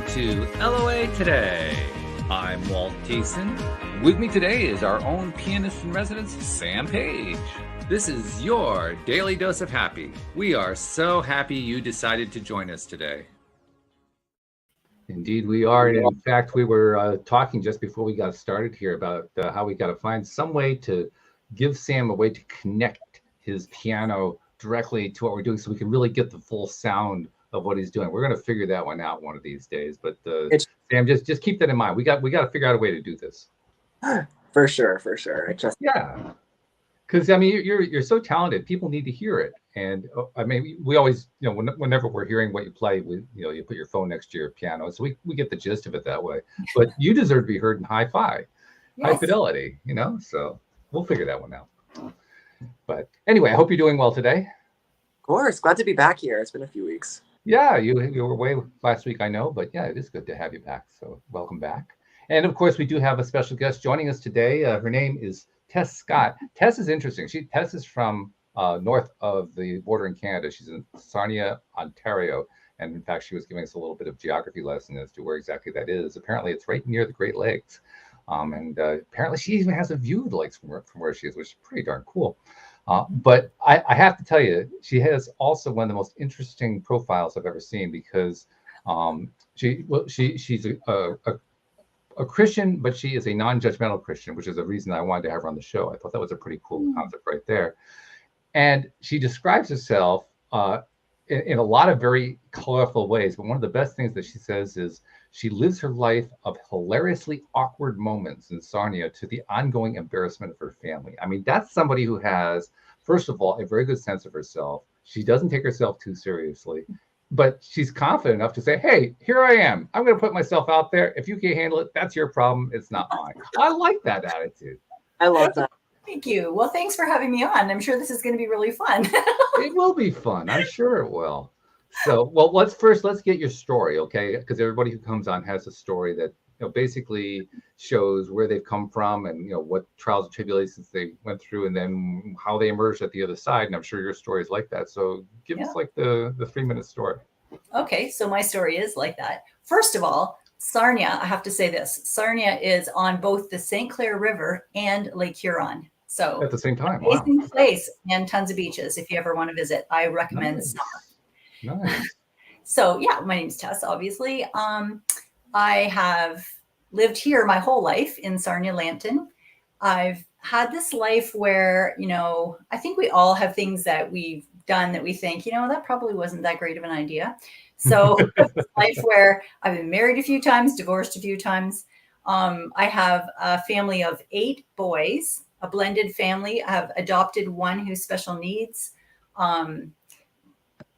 to LOA Today. I'm Walt Thiessen. With me today is our own pianist in residence, Sam Page. This is your daily dose of happy. We are so happy you decided to join us today. Indeed, we are. And in fact, we were talking just before we got started here about how we got to find some way to give Sam a way to connect his piano directly to what we're doing so we can really get the full sound of what he's doing. We're going to figure that one out one of these days. But Sam, just keep that in mind. We got to figure out a way to do this. For ssure. Yeah. Because I mean, you're so talented. People need to hear it, and I mean, we always, whenever we're hearing what you play, you put your phone next to your piano, so we get the gist of it that way. But you deserve to be heard in high fidelity, So we'll figure that one out. But anyway, I hope you're doing well today. Of course, glad to be back here. It's been a few weeks. Yeah, you were away last week, I know, but yeah, it is good to have you back. So welcome back. And of course, we do have a special guest joining us today. Her name is Tess Scott. Tess is interesting. Tess is from north of the border in Canada. She's in Sarnia, Ontario. And in fact, she was giving us a little bit of geography lesson as to where exactly that is. Apparently, it's right near the Great Lakes. And apparently, she even has a view of the lakes from where she is, which is pretty darn cool. But I have to tell you, she has also one of the most interesting profiles I've ever seen because she's a Christian, but she is a non-judgmental Christian, which is the reason I wanted to have her on the show. I thought that was a pretty cool concept right there. And she describes herself in a lot of very colorful ways. But one of the best things that she says is she lives her life of hilariously awkward moments in Sarnia to the ongoing embarrassment of her family. I mean, that's somebody who has, first of all, a very good sense of herself. She doesn't take herself too seriously. But she's confident enough to say, hey, here I am. I'm going to put myself out there. If you can't handle it, that's your problem. It's not mine. I like that attitude. I love that. Thank you. Well, thanks for having me on. I'm sure this is going to be really fun. It will be fun. I'm sure it will. So, well, let's get your story, okay? Because everybody who comes on has a story that basically shows where they've come from and what trials and tribulations they went through and then how they emerged at the other side. And I'm sure your story is like that. So give us like the 3-minute story. Okay, so my story is like that. First of all, Sarnia, I have to say this. Sarnia is on both the St. Clair River and Lake Huron. So at the same time, amazing place and tons of beaches. If you ever want to visit, I recommend summer. Nice. So yeah, my name's Tess, obviously. I have lived here my whole life in Sarnia, Lambton. I've had this life where, I think we all have things that we've done that we think, that probably wasn't that great of an idea. So life where I've been married a few times, divorced a few times. I have a family of 8 boys, a blended family. I have adopted one who's special needs.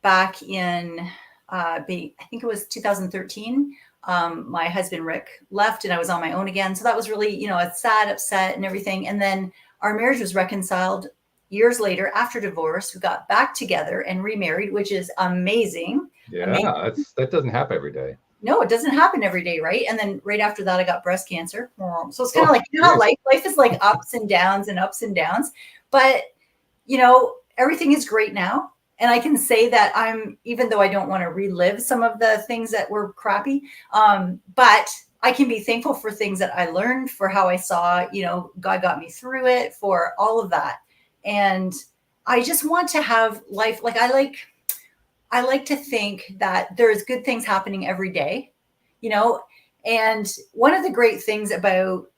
Back in, I think it was 2013, my husband, Rick, left and I was on my own again. So that was really, sad, upset and everything. And then our marriage was reconciled years later after divorce. We got back together and remarried, which is amazing. Yeah, amazing. That doesn't happen every day. No, it doesn't happen every day, right? And then right after that, I got breast cancer. So it's kind of like, how life is like ups and downs and ups and downs. But, everything is great now. And I can say that even though I don't want to relive some of the things that were crappy, but I can be thankful for things that I learned, for how I saw, God got me through it, for all of that. And I just want to have life. Like I like to think that there's good things happening every day, and one of the great things about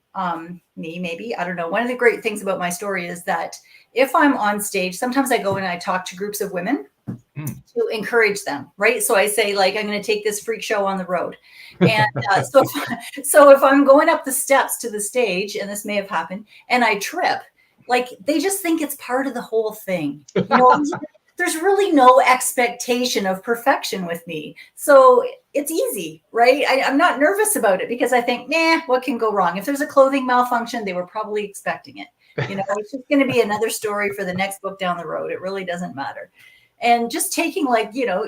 me, maybe, I don't know. One of the great things about my story is that if I'm on stage, sometimes I go and I talk to groups of women to encourage them, right? So I say, like, I'm going to take this freak show on the road. And so if I'm going up the steps to the stage, and this may have happened, and I trip, like, they just think it's part of the whole thing. There's really no expectation of perfection with me. So it's easy, right? I'm not nervous about it because I think, what can go wrong? If there's a clothing malfunction, they were probably expecting it. It's just going to be another story for the next book down the road. It really doesn't matter. And just taking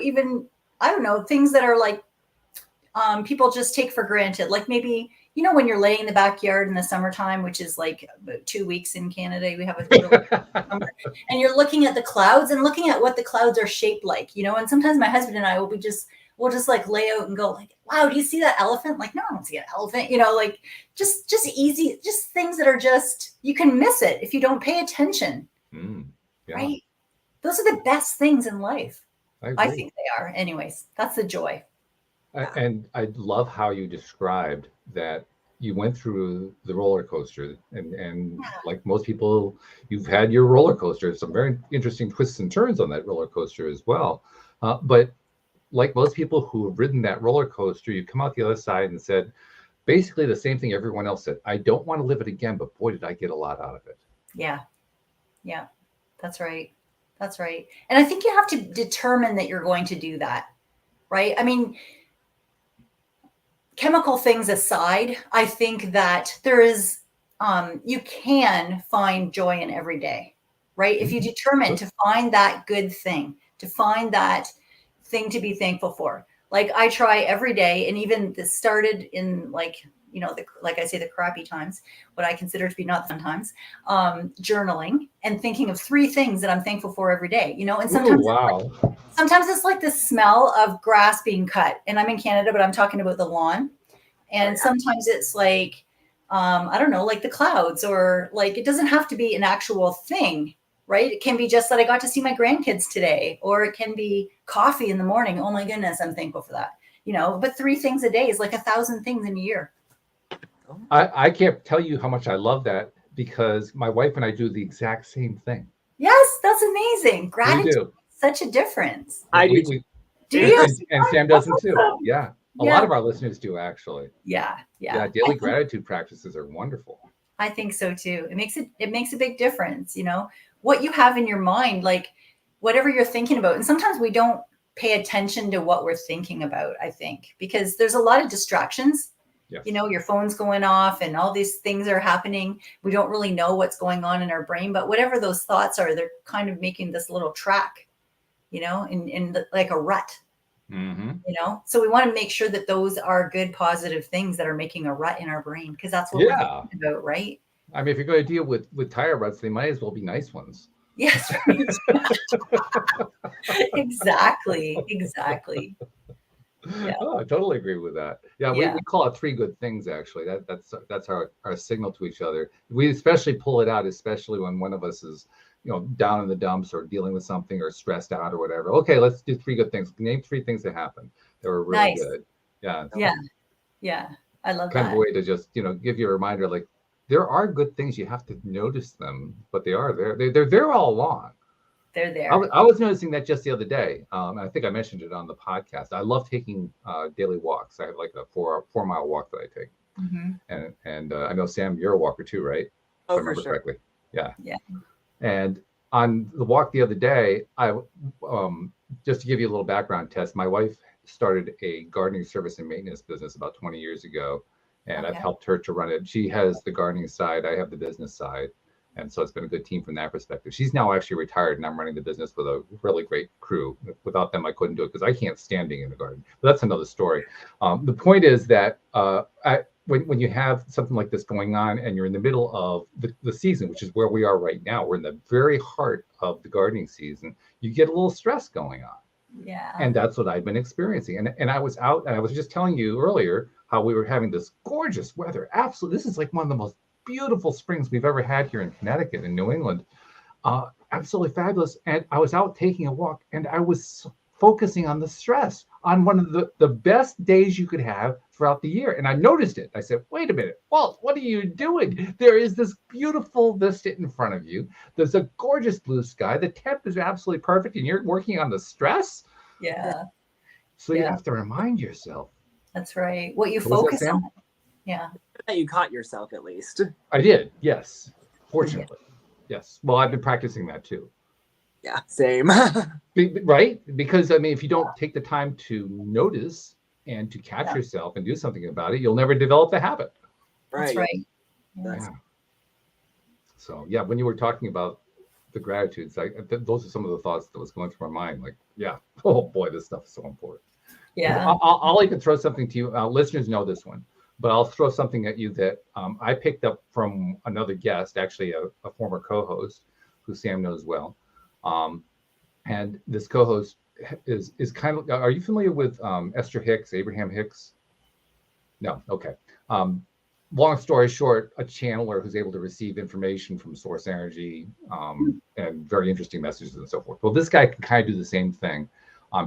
even, I don't know, things that are like people just take for granted. Like maybe, when you're laying in the backyard in the summertime, which is like about 2 weeks in Canada, we have a really summer, and you're looking at the clouds and looking at what the clouds are shaped like, and sometimes my husband and I will be just we'll just like lay out and go like, wow, do you see that elephant? Like, no, I don't see an elephant, like just easy, just things that are just, you can miss it if you don't pay attention. Yeah. Right? Those are the best things in life. I think they are. Anyways, that's the joy. And I love how you described that you went through the roller coaster, and like most people, you've had your roller coaster, some very interesting twists and turns on that roller coaster as well. But like most people who have ridden that roller coaster, you come out the other side and said basically the same thing everyone else said. I don't want to live it again, but boy, did I get a lot out of it. Yeah. Yeah. That's right. That's right. And I think you have to determine that you're going to do that, right? I mean, chemical things aside, I think that there is, you can find joy in every day, right? If you determine to find that good thing, to find that thing to be thankful for. Like I try every day, and even this started in like, like I say, the crappy times, what I consider to be not fun times, journaling and thinking of 3 things that I'm thankful for every day, and sometimes, sometimes it's like the smell of grass being cut, and I'm in Canada, but I'm talking about the lawn. And sometimes it's like, I don't know, like the clouds, or like, it doesn't have to be an actual thing, right? It can be just that I got to see my grandkids today, or it can be coffee in the morning. Oh my goodness, I'm thankful for that, but 3 things a day is like 1,000 things in a year. I can't tell you how much I love that, because my wife and I do the exact same thing. Yes, that's amazing. Gratitude, such a difference. I do. Do you? And Sam doesn't too. Yeah. A lot of our listeners do, actually. Yeah. Daily gratitude practices are wonderful. I think so too. It makes a big difference, what you have in your mind, like whatever you're thinking about. And sometimes we don't pay attention to what we're thinking about, I think, because there's a lot of distractions. Yes. Your phone's going off and all these things are happening. We don't really know what's going on in our brain, but whatever those thoughts are, they're kind of making this little track, in like a rut. Mm-hmm. So we want to make sure that those are good, positive things that are making a rut in our brain, because that's what we're thinking about, right? I mean, if you're going to deal with tire ruts, they might as well be nice ones. Yes, right. Exactly. Yeah. Oh, I totally agree with that. Yeah, we call it 3 good things, actually. That's our signal to each other. We especially pull it out, especially when one of us is down in the dumps or dealing with something or stressed out or whatever. Okay, let's do 3 good things. Name 3 things that happened that were really good. Yeah. I love kind that. of a way to just give you a reminder, like there are good things. You have to notice them, but they are there. They're there all along. They're there. I was noticing that just the other day. I think I mentioned it on the podcast. I love taking daily walks. I have like a 4-mile walk that I take. Mm-hmm. And I know, Sam, you're a walker too, right? Oh, if I remember for sure. correctly. Yeah. And on the walk the other day, I just to give you a little background, Tess, my wife started a gardening service and maintenance business about 20 years ago, and I've helped her to run it. She has the gardening side, I have the business side, and so it's been a good team from that perspective. She's now actually retired, and I'm running the business with a really great crew. Without them, I couldn't do it because I can't stand being in the garden. But that's another story. The point is that when you have something like this going on and you're in the middle of the season, which is where we are right now, we're in the very heart of the gardening season, you get a little stress going on. Yeah. And that's what I've been experiencing. And I was out, and I was just telling you earlier how we were having this gorgeous weather. Absolutely. This is like one of the most beautiful springs we've ever had here in Connecticut and New England. Absolutely fabulous. And I was out taking a walk, and I was focusing on the stress on one of the best days you could have throughout the year. And I noticed it. I said, wait a minute, Walt, what are you doing? There is this beautiful vista in front of you. There's a gorgeous blue sky. The temp is absolutely perfect, and you're working on the stress. Yeah. So you have to remind yourself. That's right. What you focus on. Yeah. You caught yourself at least. I did. Yes. Fortunately. Yes. Well, I've been practicing that too. Yeah, same. Right? Because, I mean, if you don't take the time to notice and to catch yourself and do something about it, you'll never develop the habit. Right. That's right. Yeah. So, yeah, when you were talking about the gratitudes, those are some of the thoughts that was going through my mind. Like, oh boy, this stuff is so important. Yeah. I'll even throw something to you. Listeners know this one, but I'll throw something at you that I picked up from another guest, actually a former co-host who Sam knows well. And this co-host is kind of. Are you familiar with Esther Hicks, Abraham Hicks? No. Okay. Long story short, a channeler who's able to receive information from source energy and very interesting messages and so forth. Well, this guy can kind of do the same thing.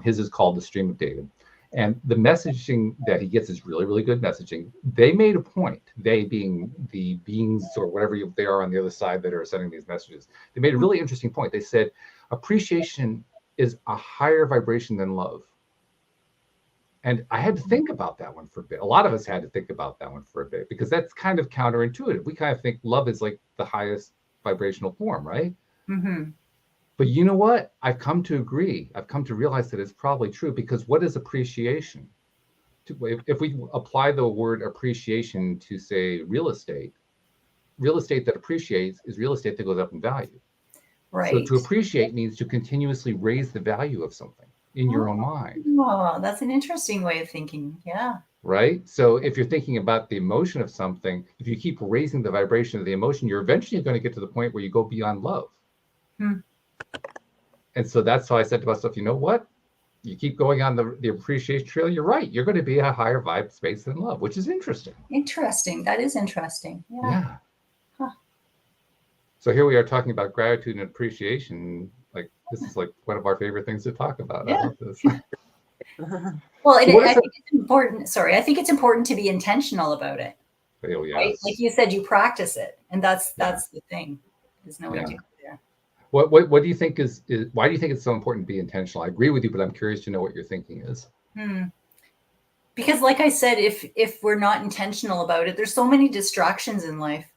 His is called the Stream of David. And the messaging that he gets is really, really good messaging. They made a point, they being the beings or whatever they are on the other side that are sending these messages. They made a really interesting point. They said, appreciation is a higher vibration than love. And I had to think about that one for a bit. A lot of us had to think about that one for a bit because that's kind of counterintuitive. We kind of think love is like the highest vibrational form, right? Mm-hmm. But you know what? I've come to agree. I've come to realize that it's probably true because what is appreciation? If we apply the word appreciation to, say, real estate that appreciates is real estate that goes up in value. Right. So to appreciate means to continuously raise the value of something in your own mind. Oh, that's an interesting way of thinking. Yeah. Right. So if you're thinking about the emotion of something, if you keep raising the vibration of the emotion, you're eventually going to get to the point where you go beyond love. And so that's how I said to myself, you know what? You keep going on the appreciation trail, you're right. You're going to be a higher vibe space than love, which is interesting. Interesting. That is interesting. Yeah. Huh. So here we are talking about gratitude and appreciation. Like this is like one of our favorite things to talk about. Yeah. I love this. Well, I think it's important. Sorry, I think it's important to be intentional about it. Oh, yes. Right? Like you said, you practice it, and that's the thing. There's no way to go there. What do you think is why do you think it's so important to be intentional? I agree with you, but I'm curious to know what your thinking is. Because, like I said, if we're not intentional about it, there's so many distractions in life.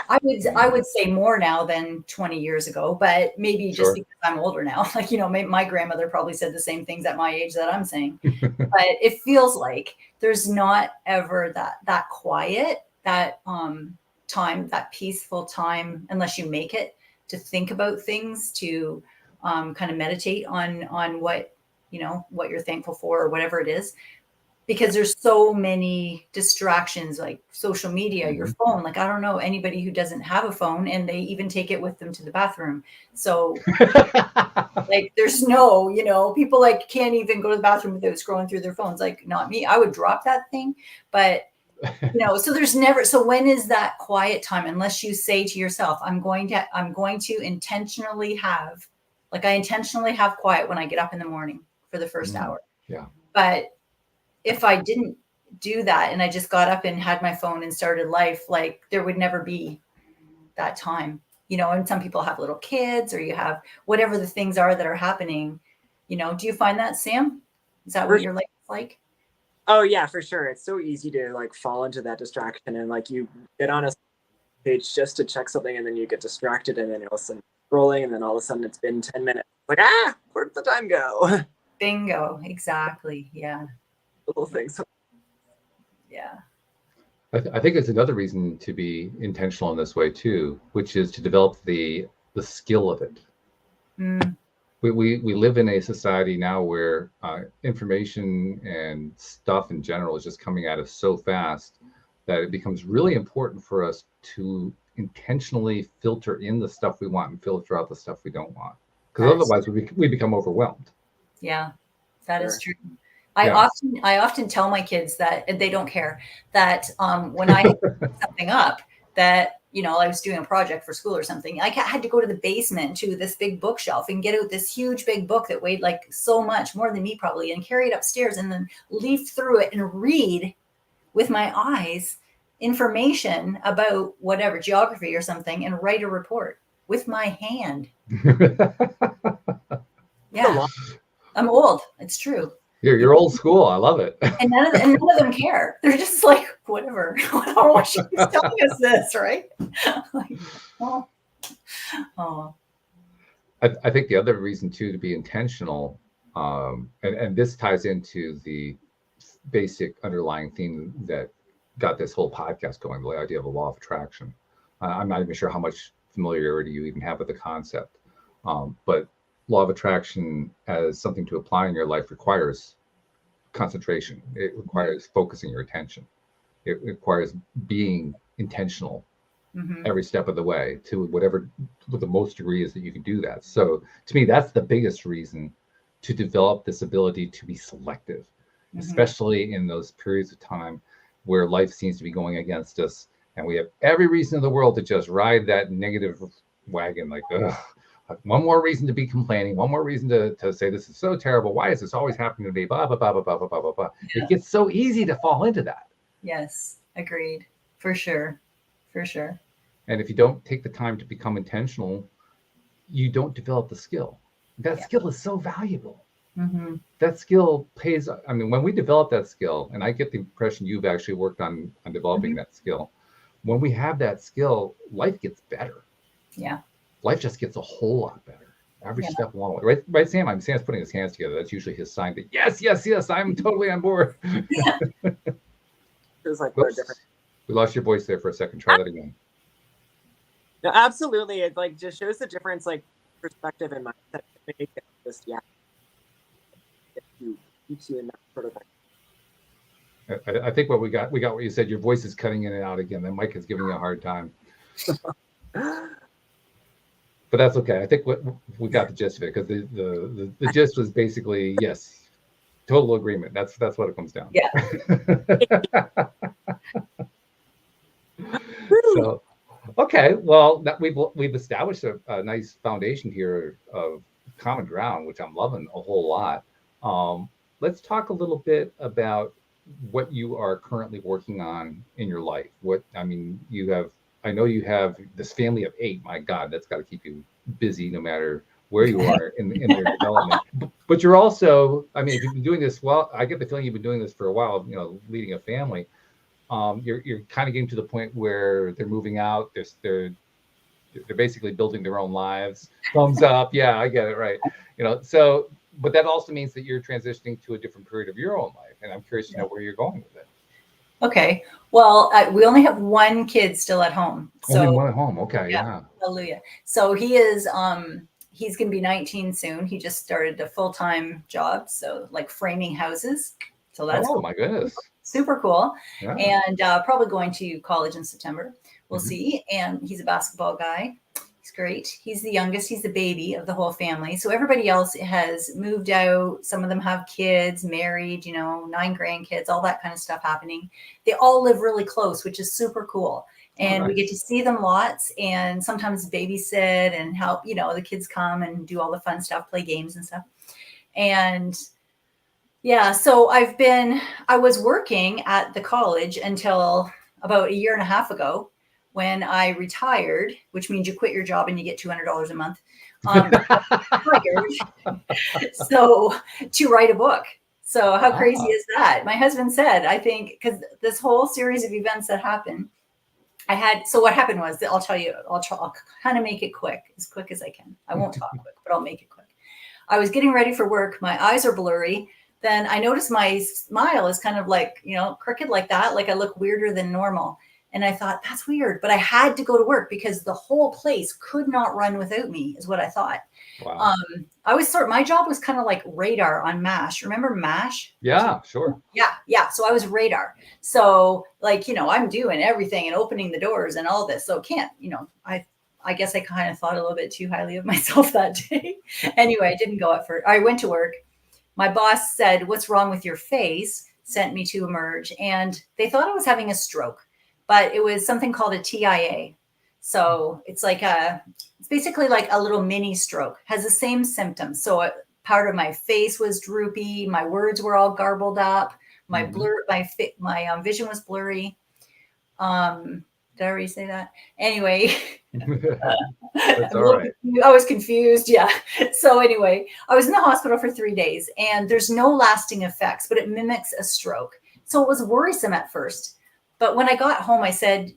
I would say more now than 20 years ago, but maybe just because I'm older now. Like, you know, my grandmother probably said the same things at my age that I'm saying. But it feels like there's not ever that quiet, that time, that peaceful time, unless you make it, to think about things, to kind of meditate on what, you know, what you're thankful for or whatever it is. Because there's so many distractions, like social media, your phone. Like, I don't know anybody who doesn't have a phone, and they even take it with them to the bathroom. So like, there's no, you know, people like can't even go to the bathroom without scrolling through their phones. Like, not me. I would drop that thing. But, you know, so there's never, so when is that quiet time? Unless you say to yourself, I'm going to intentionally have, like, I intentionally have quiet when I get up in the morning for the first hour. Yeah. But if I didn't do that and I just got up and had my phone and started life, like, there would never be that time, you know. And some people have little kids, or you have whatever the things are that are happening, you know. Do you find that, Sam? Is that what your life is like? Oh yeah, for sure. It's so easy to like fall into that distraction, and like you get on a page just to check something, and then you get distracted, and then all of a sudden scrolling, and then all of a sudden it's been 10 minutes. Like, where'd the time go? Bingo. Exactly. Yeah. Little things. Yeah. I think it's another reason to be intentional in this way too, which is to develop the skill of it. We live in a society now where information and stuff in general is just coming at us so fast that it becomes really important for us to intentionally filter in the stuff we want and filter out the stuff we don't want, because otherwise we become overwhelmed. Yeah, that is true. I often tell my kids that, and they don't care, that when I pick something up, that, you know, I was doing a project for school or something, I had to go to the basement to this big bookshelf and get out this huge big book that weighed like so much more than me probably, and carry it upstairs, and then leaf through it and read with my eyes information about whatever, geography or something, and write a report with my hand. Yeah, I'm old. It's true. You're old school. I love it. And none of them care. They're just like, whatever. I don't know why she's telling us this, right? Like, I think the other reason too to be intentional, and this ties into the basic underlying theme that got this whole podcast going, the idea of the law of attraction. I'm not even sure how much familiarity you even have with the concept, but law of attraction as something to apply in your life requires concentration. It requires focusing your attention. It requires being intentional every step of the way to whatever, with the most degree is that you can do that. So to me, that's the biggest reason to develop this ability to be selective, especially in those periods of time where life seems to be going against us. And we have every reason in the world to just ride that negative wagon, like, ugh, one more reason to be complaining, one more reason to say this is so terrible. Why is this always happening to me? Blah, blah, blah, blah, blah, blah, blah, blah. Yeah. It gets so easy to fall into that. Yes, agreed. For sure. For sure. And if you don't take the time to become intentional, you don't develop the skill. That skill is so valuable. That skill pays. I mean, when we develop that skill, and I get the impression you've actually worked on developing that skill. When we have that skill, life gets better. Yeah. Life just gets a whole lot better. Every step along the way. Right, Sam? Sam's putting his hands together. That's usually his sign that yes, I'm totally on board. It was like different. We lost your voice there for a second. Try that again. No, absolutely. It like just shows the difference, like perspective and mindset. Make it just keeps you in that sort of thing. I think what we got what you said. Your voice is cutting in and out again. The mic is giving you a hard time. But that's okay. I think we got the gist of it, because the gist was basically yes, total agreement. That's what it comes down. Yeah. So, okay, well, we've established a nice foundation here of common ground, which I'm loving a whole lot. Let's talk a little bit about what you are currently working on in your life. I know you have this family of 8. My God, that's got to keep you busy no matter where you are in their development. But you're also, if you've been doing this, well, I get the feeling you've been doing this for a while, leading a family. You're kind of getting to the point where they're moving out. They're basically building their own lives. Thumbs up. Yeah, I get it. Right. So, but that also means that you're transitioning to a different period of your own life. And I'm curious to know where you're going with it. Okay. Well, we only have one kid still at home. So, only one at home. Okay. Yeah. Hallelujah. So he is, he's going to be 19 soon. He just started a full-time job. So like framing houses. So that's cool. My goodness. Super cool. Yeah. And probably going to college in September. We'll see. And he's a basketball guy. He's great. He's the youngest. He's the baby of the whole family. So everybody else has moved out. Some of them have kids, married, 9 grandkids, all that kind of stuff happening. They all live really close, which is super cool. And we get to see them lots, and sometimes babysit and help, the kids come and do all the fun stuff, play games and stuff. And yeah, so I was working at the college until about 1.5 years ago, when I retired, which means you quit your job and you get $200 a month. So to write a book. So how crazy is that? My husband said, I think, because this whole series of events that happened, so what happened was, I'll tell you, I'll kind of make it quick as I can. I won't talk quick, but I'll make it quick. I was getting ready for work. My eyes are blurry. Then I noticed my smile is kind of like, crooked like that. Like I look weirder than normal. And I thought, that's weird. But I had to go to work because the whole place could not run without me, is what I thought. Wow. My job was kind of like radar on MASH. Remember MASH? Yeah, sure. Yeah. So I was radar. So I'm doing everything and opening the doors and all this. So I guess I kind of thought a little bit too highly of myself that day. Anyway, I didn't go up I went to work. My boss said, "What's wrong with your face?" Sent me to Emerge, and they thought I was having a stroke. But it was something called a TIA. So it's basically like a little mini stroke, has the same symptoms. So part of my face was droopy. My words were all garbled up. My vision was blurry. Did I already say that? Anyway, that's all right. I was confused. Yeah. So anyway, I was in the hospital for 3 days, and there's no lasting effects, but it mimics a stroke. So it was worrisome at first. But when I got home, I said,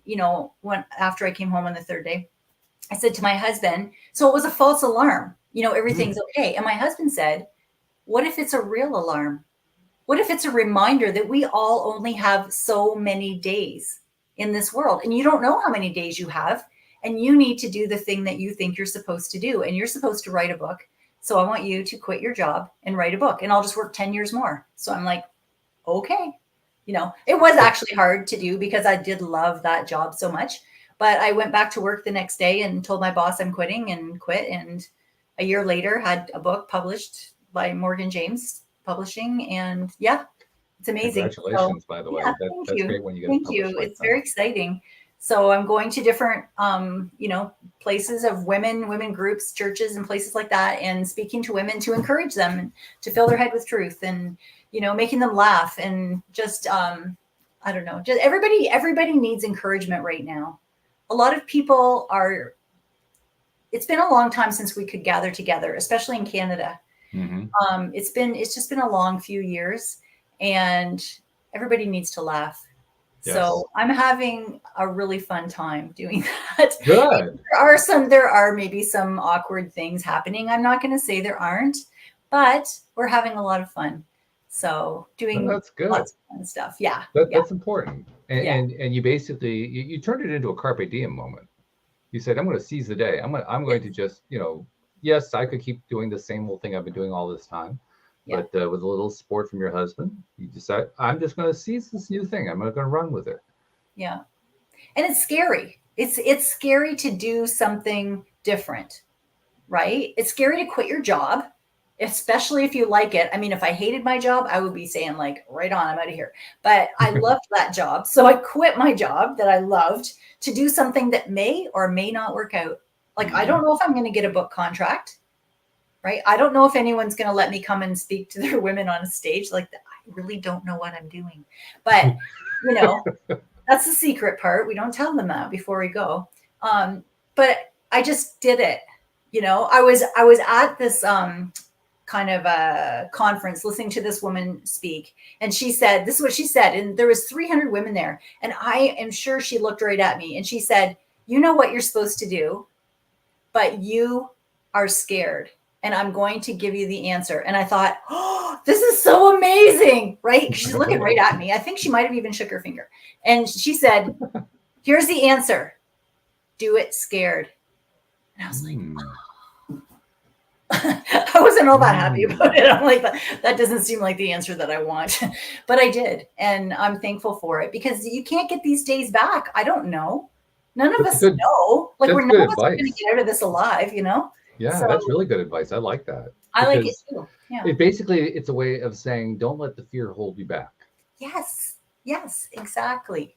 after I came home on the 3rd day, I said to my husband, so it was a false alarm, everything's okay. And my husband said, what if it's a real alarm? What if it's a reminder that we all only have so many days in this world, and you don't know how many days you have, and you need to do the thing that you think you're supposed to do, and you're supposed to write a book. So I want you to quit your job and write a book, and I'll just work 10 years more. So I'm like, okay. It was actually hard to do because I did love that job so much, but I went back to work the next day and told my boss I'm quitting, and quit. And a year later had a book published, by Morgan James Publishing, and yeah, it's amazing. Congratulations, by the way. Yeah, That's great when you get thank published you. like It's that. very exciting. So I'm going to different, places of women groups, churches, and places like that, and speaking to women to encourage them to fill their head with truth, and making them laugh, and just I don't know, just everybody needs encouragement right now. A lot of people are. It's been a long time since we could gather together, especially in Canada. Mm-hmm. It's just been a long few years, and everybody needs to laugh. Yes. So I'm having a really fun time doing that. Good. There are maybe some awkward things happening. I'm not going to say there aren't, but we're having a lot of fun. So doing Well, that's good. lots of fun stuff. Yeah. That's important. And, Yeah. and you basically you turned it into a carpe diem moment. You said, I'm going to seize the day. I'm going to just, yes, I could keep doing the same old thing I've been doing all this time. Yeah. But with a little support from your husband, you decide, I'm just going to seize this new thing. I'm going to run with it. Yeah. And it's scary. It's scary to do something different, right? It's scary to quit your job, especially if you like it. I mean, if I hated my job, I would be saying like, right on, I'm out of here. But I loved that job. So I quit my job that I loved to do something that may or may not work out. Like, I don't know if I'm going to get a book contract, right? I don't know if anyone's going to let me come and speak to their women on a stage. Like, I really don't know what I'm doing. But, that's the secret part. We don't tell them that before we go. But I just did it. I was at this kind of a conference listening to this woman speak, and she said, this is what she said, and there was 300 women there, and I am sure she looked right at me, and she said, you know what you're supposed to do, but you are scared, and I'm going to give you the answer. And I thought, oh, this is so amazing, right? She's looking right at me. I think she might have even shook her finger. And she said, here's the answer. Do it scared. And I was like, oh. I wasn't all that happy about it. I'm like, that doesn't seem like the answer that I want. But I did. And I'm thankful for it, because you can't get these days back. I don't know. None of us know. Like, we're none of us going to get out of this alive, Yeah, so, that's really good advice. I like that. I like it too. Yeah. It's a way of saying, don't let the fear hold you back. Yes, exactly.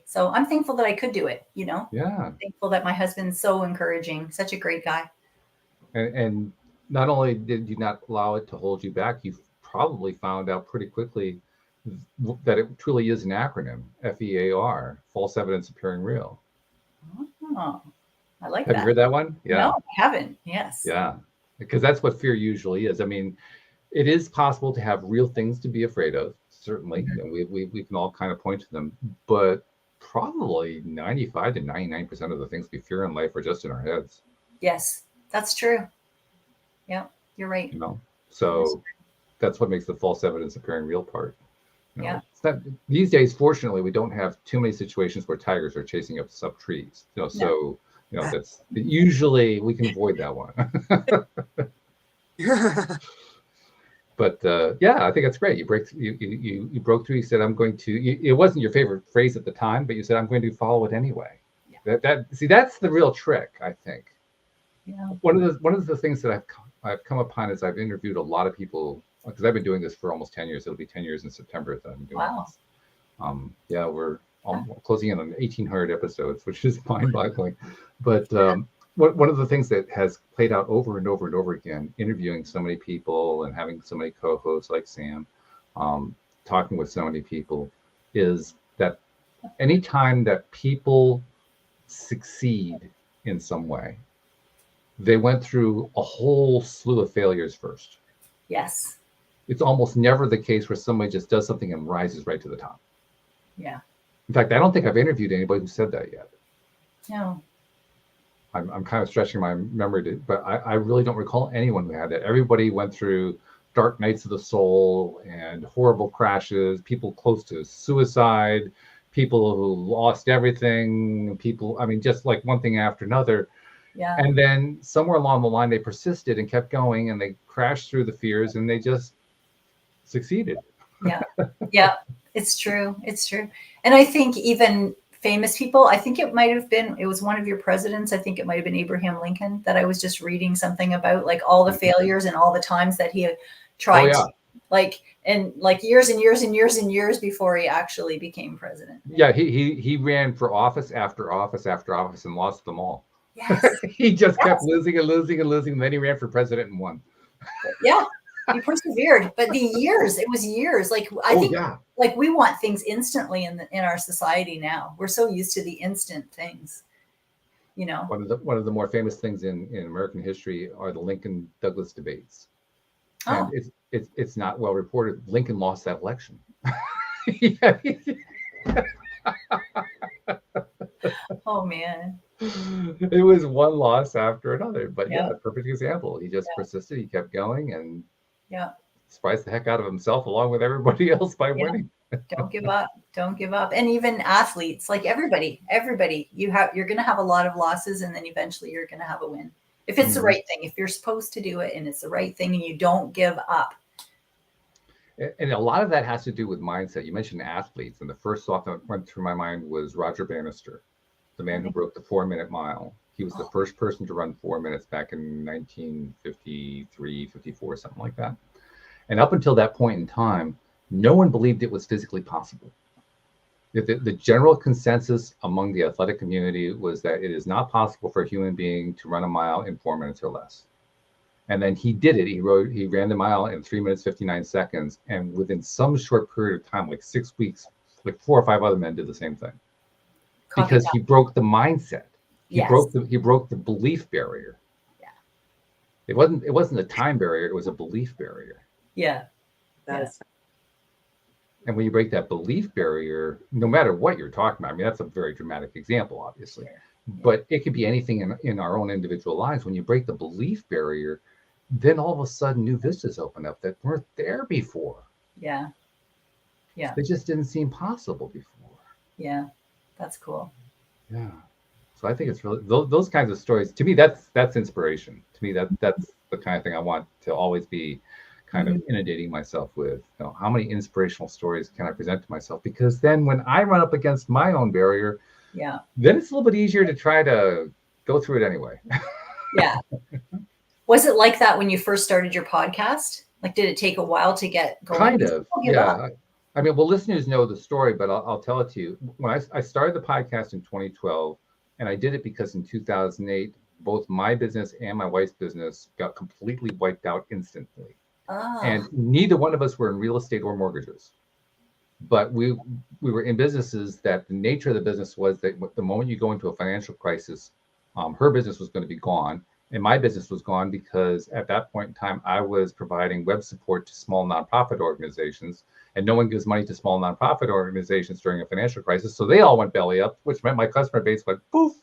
So I'm thankful that I could do it, Yeah. I'm thankful that my husband's so encouraging, such a great guy. And not only did you not allow it to hold you back, you probably found out pretty quickly that it truly is an acronym, FEAR, false evidence appearing real. Oh, I like that. Have you heard that one? Yeah. No, I haven't. Yes. Yeah. Because that's what fear usually is. I mean, it is possible to have real things to be afraid of, certainly. And we can all kind of point to them. But probably 95 to 99% of the things we fear in life are just in our heads. Yes, that's true. Yeah, you're right. So that's what makes the false evidence appearing real part. Yeah. It's not, these days, fortunately, we don't have too many situations where tigers are chasing up trees. So that's usually we can avoid that one. But I think that's great. You broke through. You said, I'm going to. It wasn't your favorite phrase at the time, but you said, I'm going to follow it anyway. Yeah. That's the real trick, I think. Yeah. One of the things that I've come upon is I've interviewed a lot of people, because I've been doing this for almost 10 years. It'll be 10 years in September that I'm doing this. We're closing in on 1,800 episodes, which is mind-boggling. But one of the things that has played out over and over and over again, interviewing so many people and having so many co-hosts like Sam, talking with so many people, is that anytime that people succeed in some way, they went through a whole slew of failures first. Yes. It's almost never the case where somebody just does something and rises right to the top. Yeah. In fact, I don't think I've interviewed anybody who said that yet. No. I'm kind of stretching my memory, but I really don't recall anyone who had that. Everybody went through dark nights of the soul and horrible crashes, people close to suicide, people who lost everything, just like one thing after another. Yeah. And then somewhere along the line, they persisted and kept going, and they crashed through the fears, and they just succeeded. Yeah. Yeah. It's true. And I think even famous people. I think it was one of your presidents. I think it might have been Abraham Lincoln that I was just reading something about, like all the failures and all the times that he had tried to, like, and like years and years and years and years before he actually became president. Yeah, he ran for office after office after office and lost them all. Yes. He just kept losing and losing and losing. And then he ran for president and won. Yeah. He persevered, but it was years. Like, I think like we want things instantly in our society now. We're so used to the instant things, you know. One of the more famous things in American history are the Lincoln Douglas debates. Oh. And it's not well reported. Lincoln lost that election. Oh man. It was one loss after another, but a perfect example. He just persisted. He kept going and surprised the heck out of himself along with everybody else by winning. Don't give up. Don't give up. And even athletes, like everybody, you're going to have a lot of losses, and then eventually you're going to have a win. If it's the right thing, if you're supposed to do it and it's the right thing and you don't give up. And a lot of that has to do with mindset. You mentioned athletes, and the first thought that went through my mind was Roger Bannister, the man who broke the 4-minute mile. He was the first person to run 4 minutes back in 1953, 54, something like that. And up until that point in time, no one believed it was physically possible. The general consensus among the athletic community was that it is not possible for a human being to run a mile in 4 minutes or less. And then he did it. He ran the mile in 3 minutes, 59 seconds. And within some short period of time, like 6 weeks, like 4 or 5 other men did the same thing. Because he broke the mindset. He broke the belief barrier. Yeah. It wasn't a time barrier, it was a belief barrier. Yeah. And when you break that belief barrier, no matter what you're talking about, I mean, that's a very dramatic example, obviously, but it could be anything in our own individual lives. When you break the belief barrier, then all of a sudden new vistas open up that weren't there before. Yeah. Yeah. They just didn't seem possible before. Yeah. That's cool. Yeah. So I think it's really those kinds of stories. To me, that's inspiration. To me, that's the kind of thing I want to always be kind of inundating myself with. You know, how many inspirational stories can I present to myself? Because then when I run up against my own barrier, then it's a little bit easier to try to go through it anyway. Yeah. Was it like that when you first started your podcast? Like, did it take a while to get going? Kind of. Yeah. I mean, well, listeners know the story, but I'll tell it to you. When I started the podcast in 2012, and I did it because in 2008, both my business and my wife's business got completely wiped out instantly. Oh. And neither one of us were in real estate or mortgages. But we were in businesses that the nature of the business was that the moment you go into a financial crisis, her business was going to be gone. And my business was gone because at that point in time, I was providing web support to small nonprofit organizations. And no one gives money to small nonprofit organizations during a financial crisis. So they all went belly up, which meant my customer base went poof,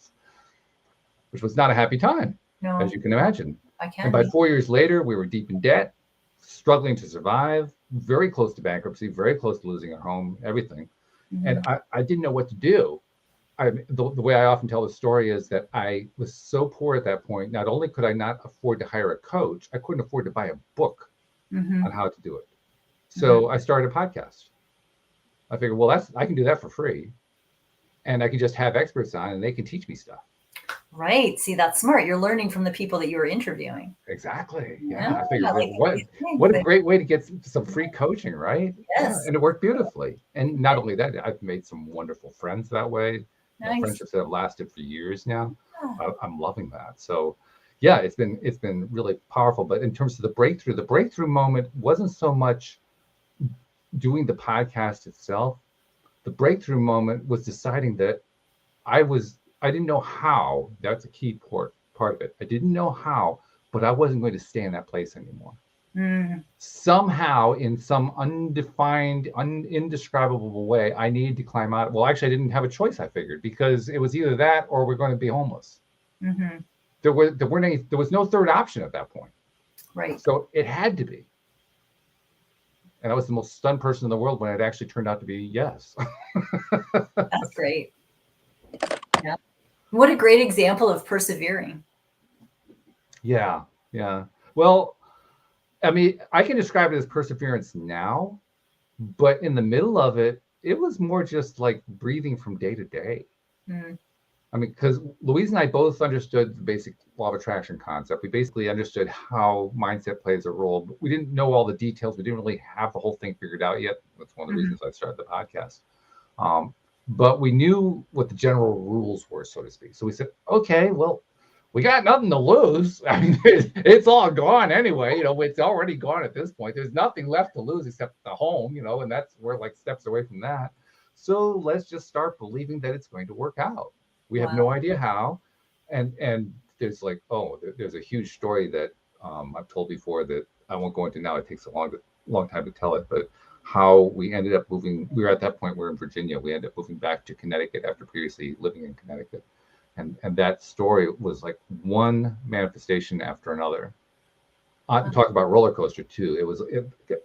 which was not a happy time, as you can imagine. And by 4 years later, we were deep in debt, struggling to survive, very close to bankruptcy, very close to losing our home, everything. Mm-hmm. And I didn't know what to do. The way I often tell the story is that I was so poor at that point. Not only could I not afford to hire a coach, I couldn't afford to buy a book on how to do it. So I started a podcast. I figured, well, I can do that for free. And I can just have experts on and they can teach me stuff. Right. See, that's smart. You're learning from the people that you were interviewing. Exactly. Yeah. I figured, what a great way to get some free coaching, right? Yes. Yeah, and it worked beautifully. And not only that, I've made some wonderful friends that way. Nice. Friendships that have lasted for years now. Yeah. I'm loving that. So yeah, it's been really powerful. But in terms of the breakthrough moment wasn't so much doing the podcast itself. The breakthrough moment was deciding that I didn't know how. That's a key part of it. I didn't know how, but I wasn't going to stay in that place anymore. Somehow, in some undefined, indescribable way, I needed to climb out. Well, actually, I didn't have a choice, I figured, because it was either that or we're going to be homeless. Mm-hmm. There was no third option at that point. Right. So it had to be. And I was the most stunned person in the world when it actually turned out to be yes. That's great. Yeah. What a great example of persevering. Yeah. Yeah. Well, I mean, I can describe it as perseverance now, but in the middle of it, it was more just like breathing from day to day. Mm. I mean, because Louise and I both understood the basic law of attraction concept. We basically understood how mindset plays a role, but we didn't know all the details. We didn't really have the whole thing figured out yet. That's one of the reasons I started the podcast. But we knew what the general rules were, so to speak. So we said, okay, well, we got nothing to lose. I mean, it's all gone anyway. You know, it's already gone at this point. There's nothing left to lose except the home, you know, and that's we're like steps away from that. So let's just start believing that it's going to work out. We have no idea how. And there's like, there's a huge story that I've told before that I won't go into now. It takes a long time to tell it, but how we ended up moving. We were at that point, we're in Virginia. We ended up moving back to Connecticut after previously living in Connecticut. And that story was like one manifestation after another. Talk about roller coaster too.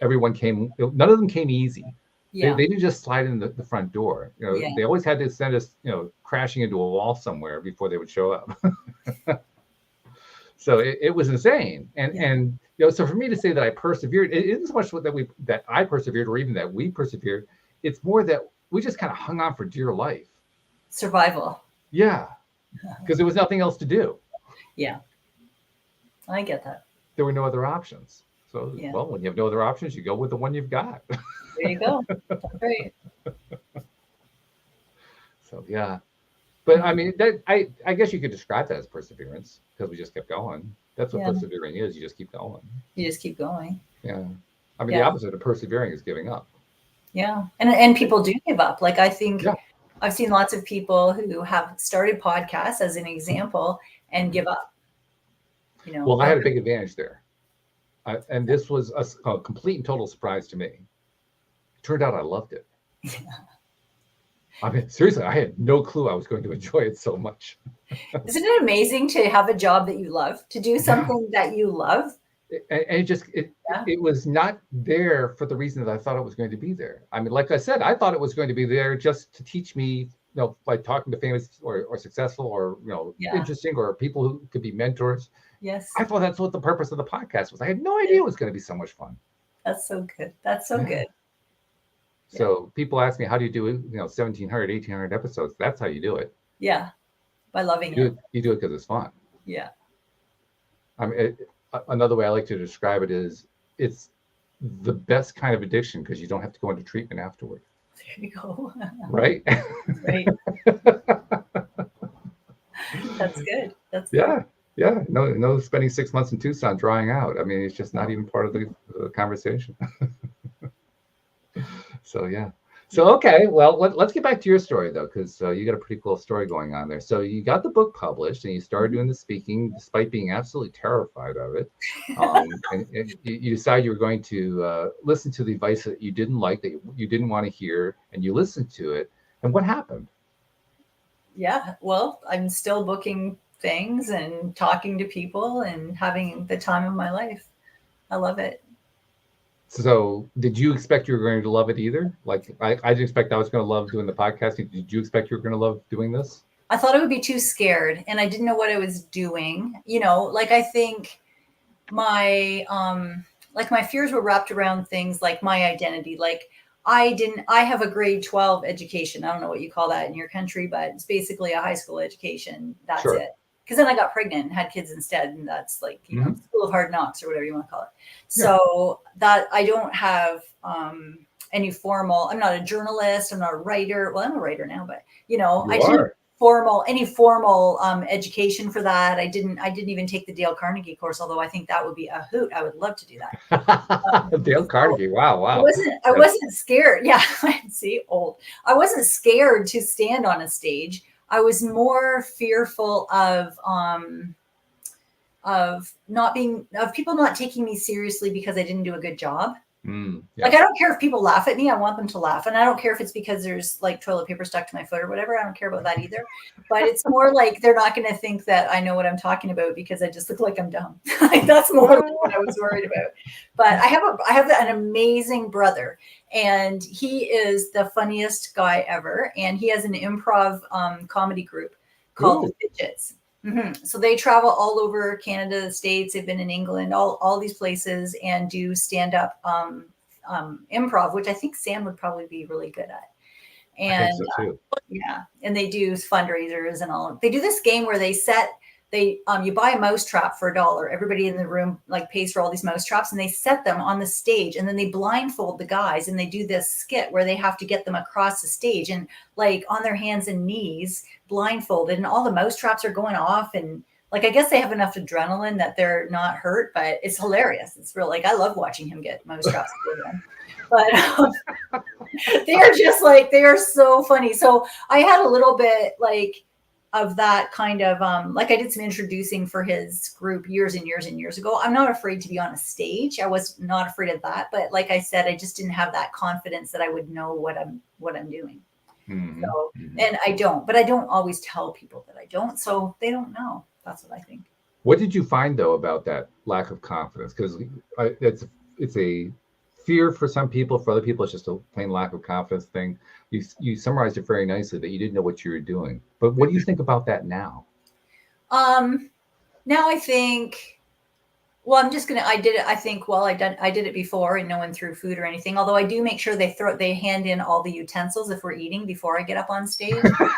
Everyone came, none of them came easy. Yeah. They didn't just slide in the front door. You know, they always had to send us, you know, crashing into a wall somewhere before they would show up. So it was insane. And you know, so for me to say that I persevered, it isn't so much that I persevered or even that we persevered. It's more that we just kind of hung on for dear life. Survival. Yeah. Because there was nothing else to do. Yeah. I get that. There were no other options. So, well, when you have no other options, you go with the one you've got. There you go. That's great. So, yeah. But I mean, I guess you could describe that as perseverance because we just kept going. That's what persevering is. You just keep going. You just keep going. Yeah. I mean, the opposite of persevering is giving up. Yeah. And people do give up. Like, I think I've seen lots of people who have started podcasts as an example and give up. You know, well, I had a big advantage there. And this was a complete and total surprise to me. It turned out I loved it. Yeah. I mean, seriously, I had no clue I was going to enjoy it so much. Isn't it amazing to have a job that you love, to do something that you love? And it was not there for the reason that I thought it was going to be there. I mean, like I said, I thought it was going to be there just to teach me, you know, by talking to famous or successful or, you know, interesting or people who could be mentors. Yes. I thought that's what the purpose of the podcast was. I had no idea it was going to be so much fun. That's so good. That's so good. So people ask me, how do you do, you know, 1,700, 1,800 episodes? That's how you do it. Yeah. By loving it. You do it because it's fun. Yeah. I mean, another way I like to describe it is it's the best kind of addiction because you don't have to go into treatment afterward. There you go. Right? Right. That's good. That's good. Good. Yeah. No spending 6 months in Tucson drying out. I mean, it's just not even part of the conversation. So, yeah. So, okay. Well, let's get back to your story, though, because you got a pretty cool story going on there. So you got the book published and you started doing the speaking despite being absolutely terrified of it. And you decided you were going to listen to the advice that you didn't like, that you didn't want to hear, and you listened to it. And what happened? Yeah. Well, I'm still booking things and talking to people and having the time of my life. I love it. So did you expect you were going to love it either? Like I didn't expect I was going to love doing the podcasting. Did you expect you were going to love doing this? I thought I would be too scared and I didn't know what I was doing. You know, like I think my fears were wrapped around things like my identity. Like I have a grade 12 education. I don't know what you call that in your country, but it's basically a high school education. That's sure. it. Because then I got pregnant and had kids instead. And that's like, you know, School of Hard Knocks or whatever you want to call it. So that I don't have any formal, I'm not a journalist. I'm not a writer. Well, I'm a writer now, but you know, I didn't any formal education for that. I didn't even take the Dale Carnegie course, although I think that would be a hoot. I would love to do that. Dale Carnegie. Wow. I wasn't scared. Yeah. See, old. I wasn't scared to stand on a stage. I was more fearful of people not taking me seriously because I didn't do a good job. Like, I don't care if people laugh at me. I want them to laugh. And I don't care if it's because there's like toilet paper stuck to my foot or whatever. I don't care about that either. But it's more like they're not going to think that I know what I'm talking about because I just look like I'm dumb. Like, that's more what I was worried about. But I have an amazing brother, and he is the funniest guy ever. And he has an improv comedy group called The Fidgets. So they travel all over Canada, the States. They've been in England, all these places, and do stand-up improv, which I think Sam would probably be really good at. And I think so too. yeah, and they do fundraisers and all. They do this game where you buy a mouse trap for $1. Everybody in the room like pays for all these mouse traps, and they set them on the stage, and then they blindfold the guys, and they do this skit where they have to get them across the stage and like on their hands and knees, blindfolded, and all the mouse traps are going off, and like I guess they have enough adrenaline that they're not hurt, but it's hilarious. It's real. Like I love watching him get mouse traps. But they are just like, they are so funny. So I had a little bit like of that kind of like I did some introducing for his group years and years and years ago. I'm not afraid to be on a stage. I was not afraid of that, but like I said, I just didn't have that confidence that I would know what I'm doing. So and I don't, but I don't always tell people that I don't, so they don't know. That's what I think. What did you find though about that lack of confidence? Because it's a fear for some people. For other people, it's just a plain lack of confidence thing. You summarized it very nicely that you didn't know what you were doing. But what do you think about that now? Now I think, well, I did it. I think, well, I did it before and no one threw food or anything. Although I do make sure they hand in all the utensils if we're eating before I get up on stage.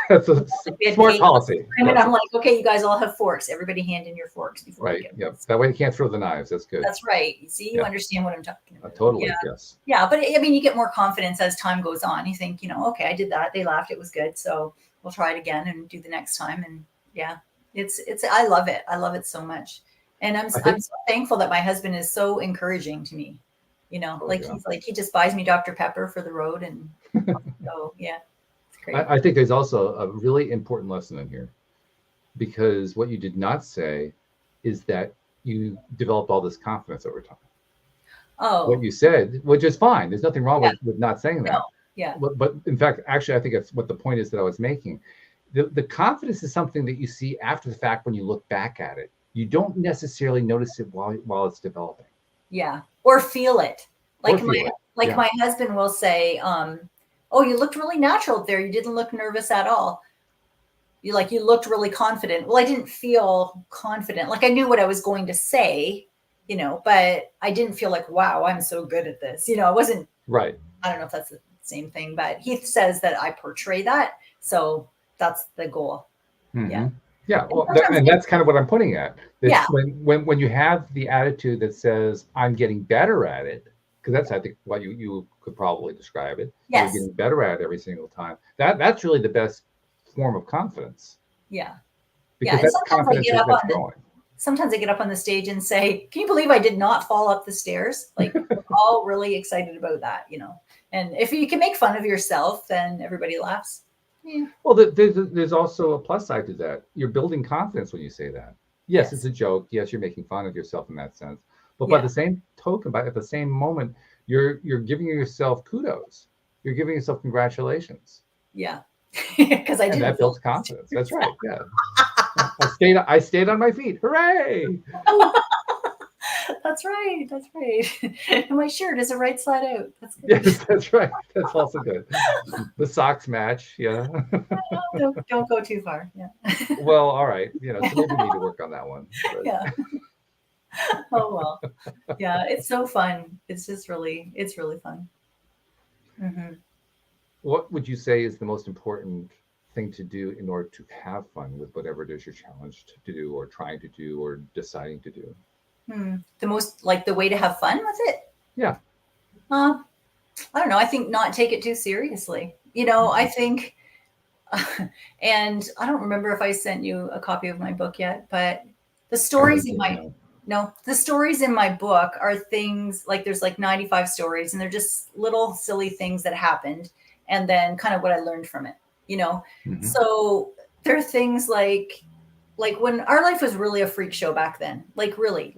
That's a smart policy. And I'm like, okay, you guys all have forks. Everybody hand in your forks before. Right. Yep. That way you can't throw the knives. That's good. That's right. You see, you understand what I'm talking about. Totally. Yeah. Yes. Yeah, but I mean, you get more confidence as time goes on. You think, okay, I did that. They laughed. It was good. So we'll try it again and do the next time. And yeah, I love it. I love it so much. And I'm so thankful that my husband is so encouraging to me. He's like, he just buys me Dr. Pepper for the road. And so, yeah, it's great. I think there's also a really important lesson in here, because what you did not say is that you developed all this confidence over time. Oh, what you said, which is fine. There's nothing wrong with not saying that. No. Yeah. But in fact, actually, I think that's what the point is that I was making. The confidence is something that you see after the fact when you look back at it. You don't necessarily notice it while it's developing. Yeah. Or feel it. Like my husband will say, oh, you looked really natural there. You didn't look nervous at all. You looked really confident. Well, I didn't feel confident. Like I knew what I was going to say, but I didn't feel like, wow, I'm so good at this. I wasn't right. I don't know if that's the same thing, but he says that I portray that. So that's the goal. Mm-hmm. Yeah. Yeah, well, and that's kind of what I'm putting at. When you have the attitude that says I'm getting better at it, because that's I think what you could probably describe it. Yes. You're getting better at it every single time. That's really the best form of confidence. Yeah. Because that's confidence that's growing. Sometimes I get up on the stage and say, "Can you believe I did not fall up the stairs?" Like we're all really excited about that, And if you can make fun of yourself, then everybody laughs. Yeah. Well, there's also a plus side to that. You're building confidence when you say that. Yes, it's a joke. Yes, you're making fun of yourself in that sense. But by the same token, at the same moment, you're giving yourself kudos. You're giving yourself congratulations. Yeah, because I did. And that builds confidence. That's right. Yeah. I stayed on my feet. Hooray! That's right. That's right. And my shirt is a right side out. That's good. Yes, that's right. That's also good. The socks match. Yeah. Don't go too far. Yeah. Well, all right. So maybe we need to work on that one. But. Yeah. Oh well. Yeah, it's so fun. It's really fun. Mm-hmm. What would you say is the most important thing to do in order to have fun with whatever it is you're challenged to do, or trying to do, or deciding to do? The most the way to have fun with it? Yeah. I don't know. I think not take it too seriously. I think, and I don't remember if I sent you a copy of my book yet, but the stories the stories in my book are things like there's 95 stories, and they're just little silly things that happened, and then kind of what I learned from it, Mm-hmm. So there are things like when our life was really a freak show back then, really,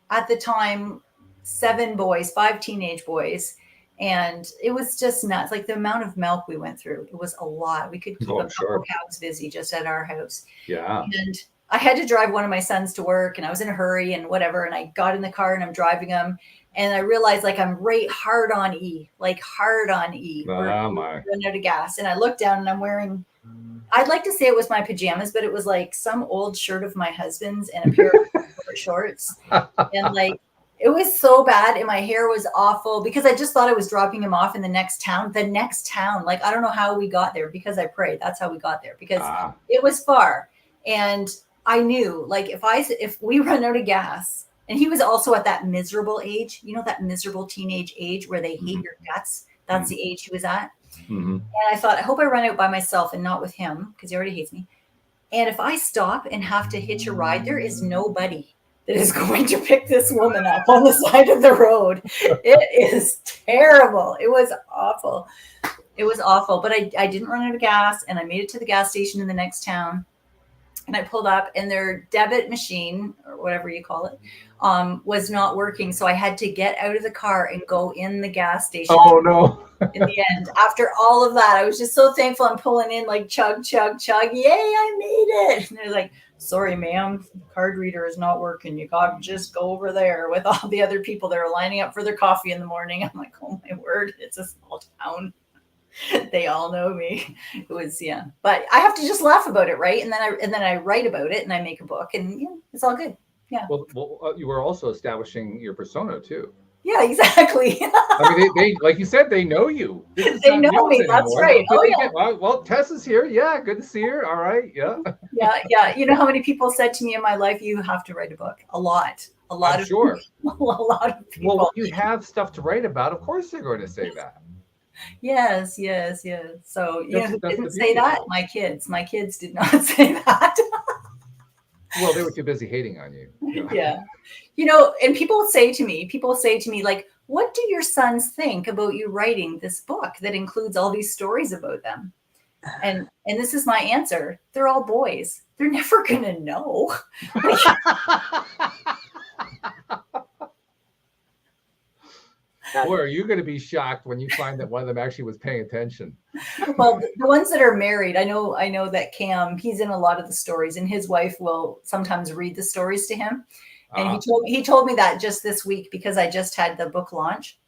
at the time, 7 boys, 5 teenage boys. And it was just nuts. The amount of milk we went through, it was a lot. We could keep a couple cows busy just at our house. Yeah. And I had to drive one of my sons to work, and I was in a hurry and whatever. And I got in the car and I'm driving him. And I realized I'm right hard on E. Oh my. Running out of gas. And I looked down and I'm wearing, I'd like to say it was my pajamas, but it was some old shirt of my husband's and a pair of shorts. And It was so bad, and my hair was awful because I just thought I was dropping him off in the next town. The next town, like, I don't know how we got there because I prayed. That's how we got there, because it was far. And I knew, like, if we run out of gas, and he was also at that miserable age, you know, that miserable teenage age where they hate your guts. That's the age he was at. And I thought, I hope I run out by myself and not with him, because he already hates me. And if I stop and have to hitch a ride, there is nobody that is going to pick this woman up on the side of the road. It is terrible. It was awful. It was awful. But I didn't run out of gas, and I made it to the gas station in the next town. And I pulled up, and their debit machine, or whatever you call it, was not working. So I had to get out of the car and go in the gas station. Oh, no. In the end, after all of that, I was just so thankful. I'm pulling in like chug, chug, chug. Yay, I made it. And they're like, sorry, ma'am, card reader is not working. You got to just go over there with all the other people that are lining up for their coffee in the morning. I'm like, oh my word, it's a small town. They all know me. It was, yeah. But I have to just laugh about it, right? And then I write about it, and I make a book, and yeah, it's all good. Yeah. Well, you were also establishing your persona too. Yeah, exactly. I mean, they like you said, they know you. They know me. That's right. Oh, yeah. Well, Tess is here. Yeah, good to see her. All right. Yeah. Yeah. You know how many people said to me in my life, you have to write a book? A lot. A lot of sure. People, a lot of people. Well, you have stuff to write about. Of course, they're going to say that. Yes. So you know who didn't say that? My kids. My kids did not say that. Well, they were too busy hating on you. Yeah. You know, and people say to me, like, what do your sons think about you writing this book that includes all these stories about them? And this is my answer. They're all boys. They're never going to know. Boy, are you going to be shocked when you find that one of them actually was paying attention? Well, the ones that are married, I know that Cam, he's in a lot of the stories, and his wife will sometimes read the stories to him. And he told me that just this week, because I just had the book launch.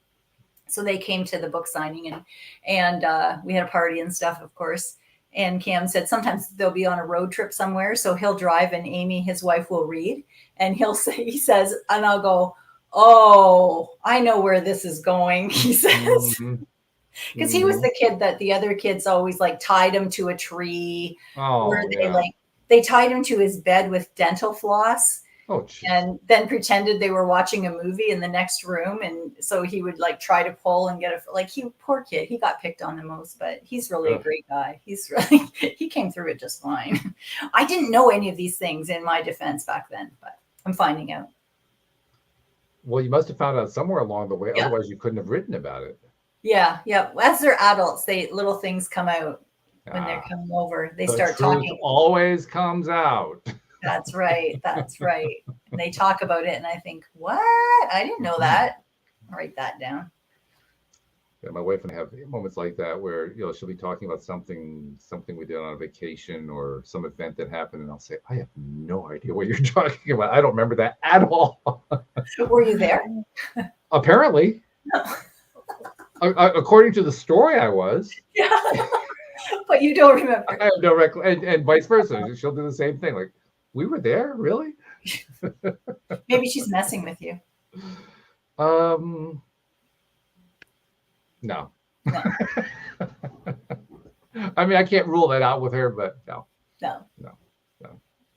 So they came to the book signing, and we had a party and stuff, of course. And Cam said sometimes they'll be on a road trip somewhere, so he'll drive, and Amy, his wife, will read, and he says, and I'll go, oh, I know where this is going, he says. Because he was the kid that the other kids always like tied him to a tree, or they tied him to his bed with dental floss. Oh, and then pretended they were watching a movie in the next room, and so he would like try to pull and get poor kid, he got picked on the most, but he's really a great guy. He came through it just fine. I didn't know any of these things in my defense back then, but I'm finding out. Well, you must have found out somewhere along the way. Yeah. Otherwise, you couldn't have written about it. Yeah. As they're adults, little things come out when they're coming over. They start talking. Always comes out. That's right. And they talk about it, and I think, what? I didn't know that. I'll write that down. Yeah, my wife and I have moments like that where she'll be talking about something we did on a vacation or some event that happened, and I'll say, I have no idea what you're talking about. I don't remember that at all. Were you there? Apparently. According to the story, I was. Yeah. But you don't remember. I have no recollection, and vice versa. She'll do the same thing. Like, we were there, really? Maybe she's messing with you. No. I mean, I can't rule that out with her, but no.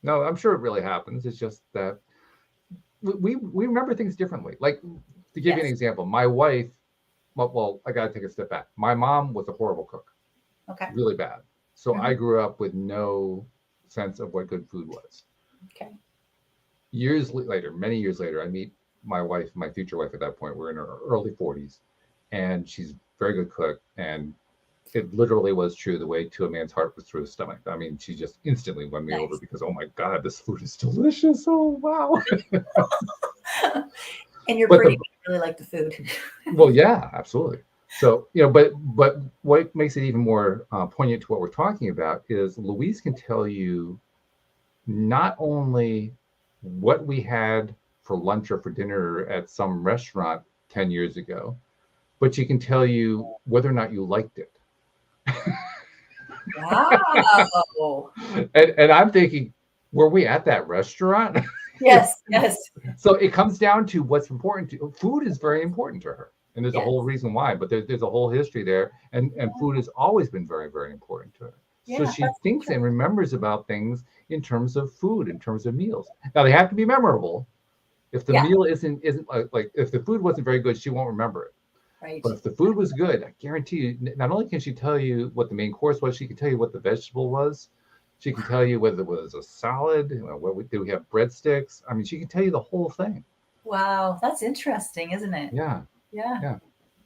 I'm sure it really happens. It's just that we remember things differently. Like, to give you an example, my wife, well, I got to take a step back. My mom was a horrible cook. Okay. Really bad. So I grew up with no sense of what good food was. Okay. Many years later, I meet my wife, my future wife at that point. We're in our early 40s, and she's a very good cook. And it literally was true the way to a man's heart was through his stomach. I mean, she just instantly won me over because, oh my God, this food is delicious. Oh, wow. And you're pretty, really like the food. Well, yeah, absolutely. So, but what makes it even more poignant to what we're talking about is Louise can tell you not only what we had for lunch or for dinner at some restaurant 10 years ago, but she can tell you whether or not you liked it. Wow. And I'm thinking, were we at that restaurant? Yes, yes. So it comes down to what's important to food is very important to her. And there's a Yes. whole reason why, but there's a whole history there. And food has always been very, very important to her. So Yeah, she that's thinks and interesting. remembers about things in terms of food, in terms of meals. Now they have to be memorable. If the Yeah. meal isn't like if the food wasn't very good, she won't remember it. Right. But if the food was good, I guarantee you, not only can she tell you what the main course was, she can tell you what the vegetable was. She can tell you whether it was a salad, did we have breadsticks? I mean, she can tell you the whole thing. Wow, that's interesting, isn't it? Yeah, Yeah. yeah.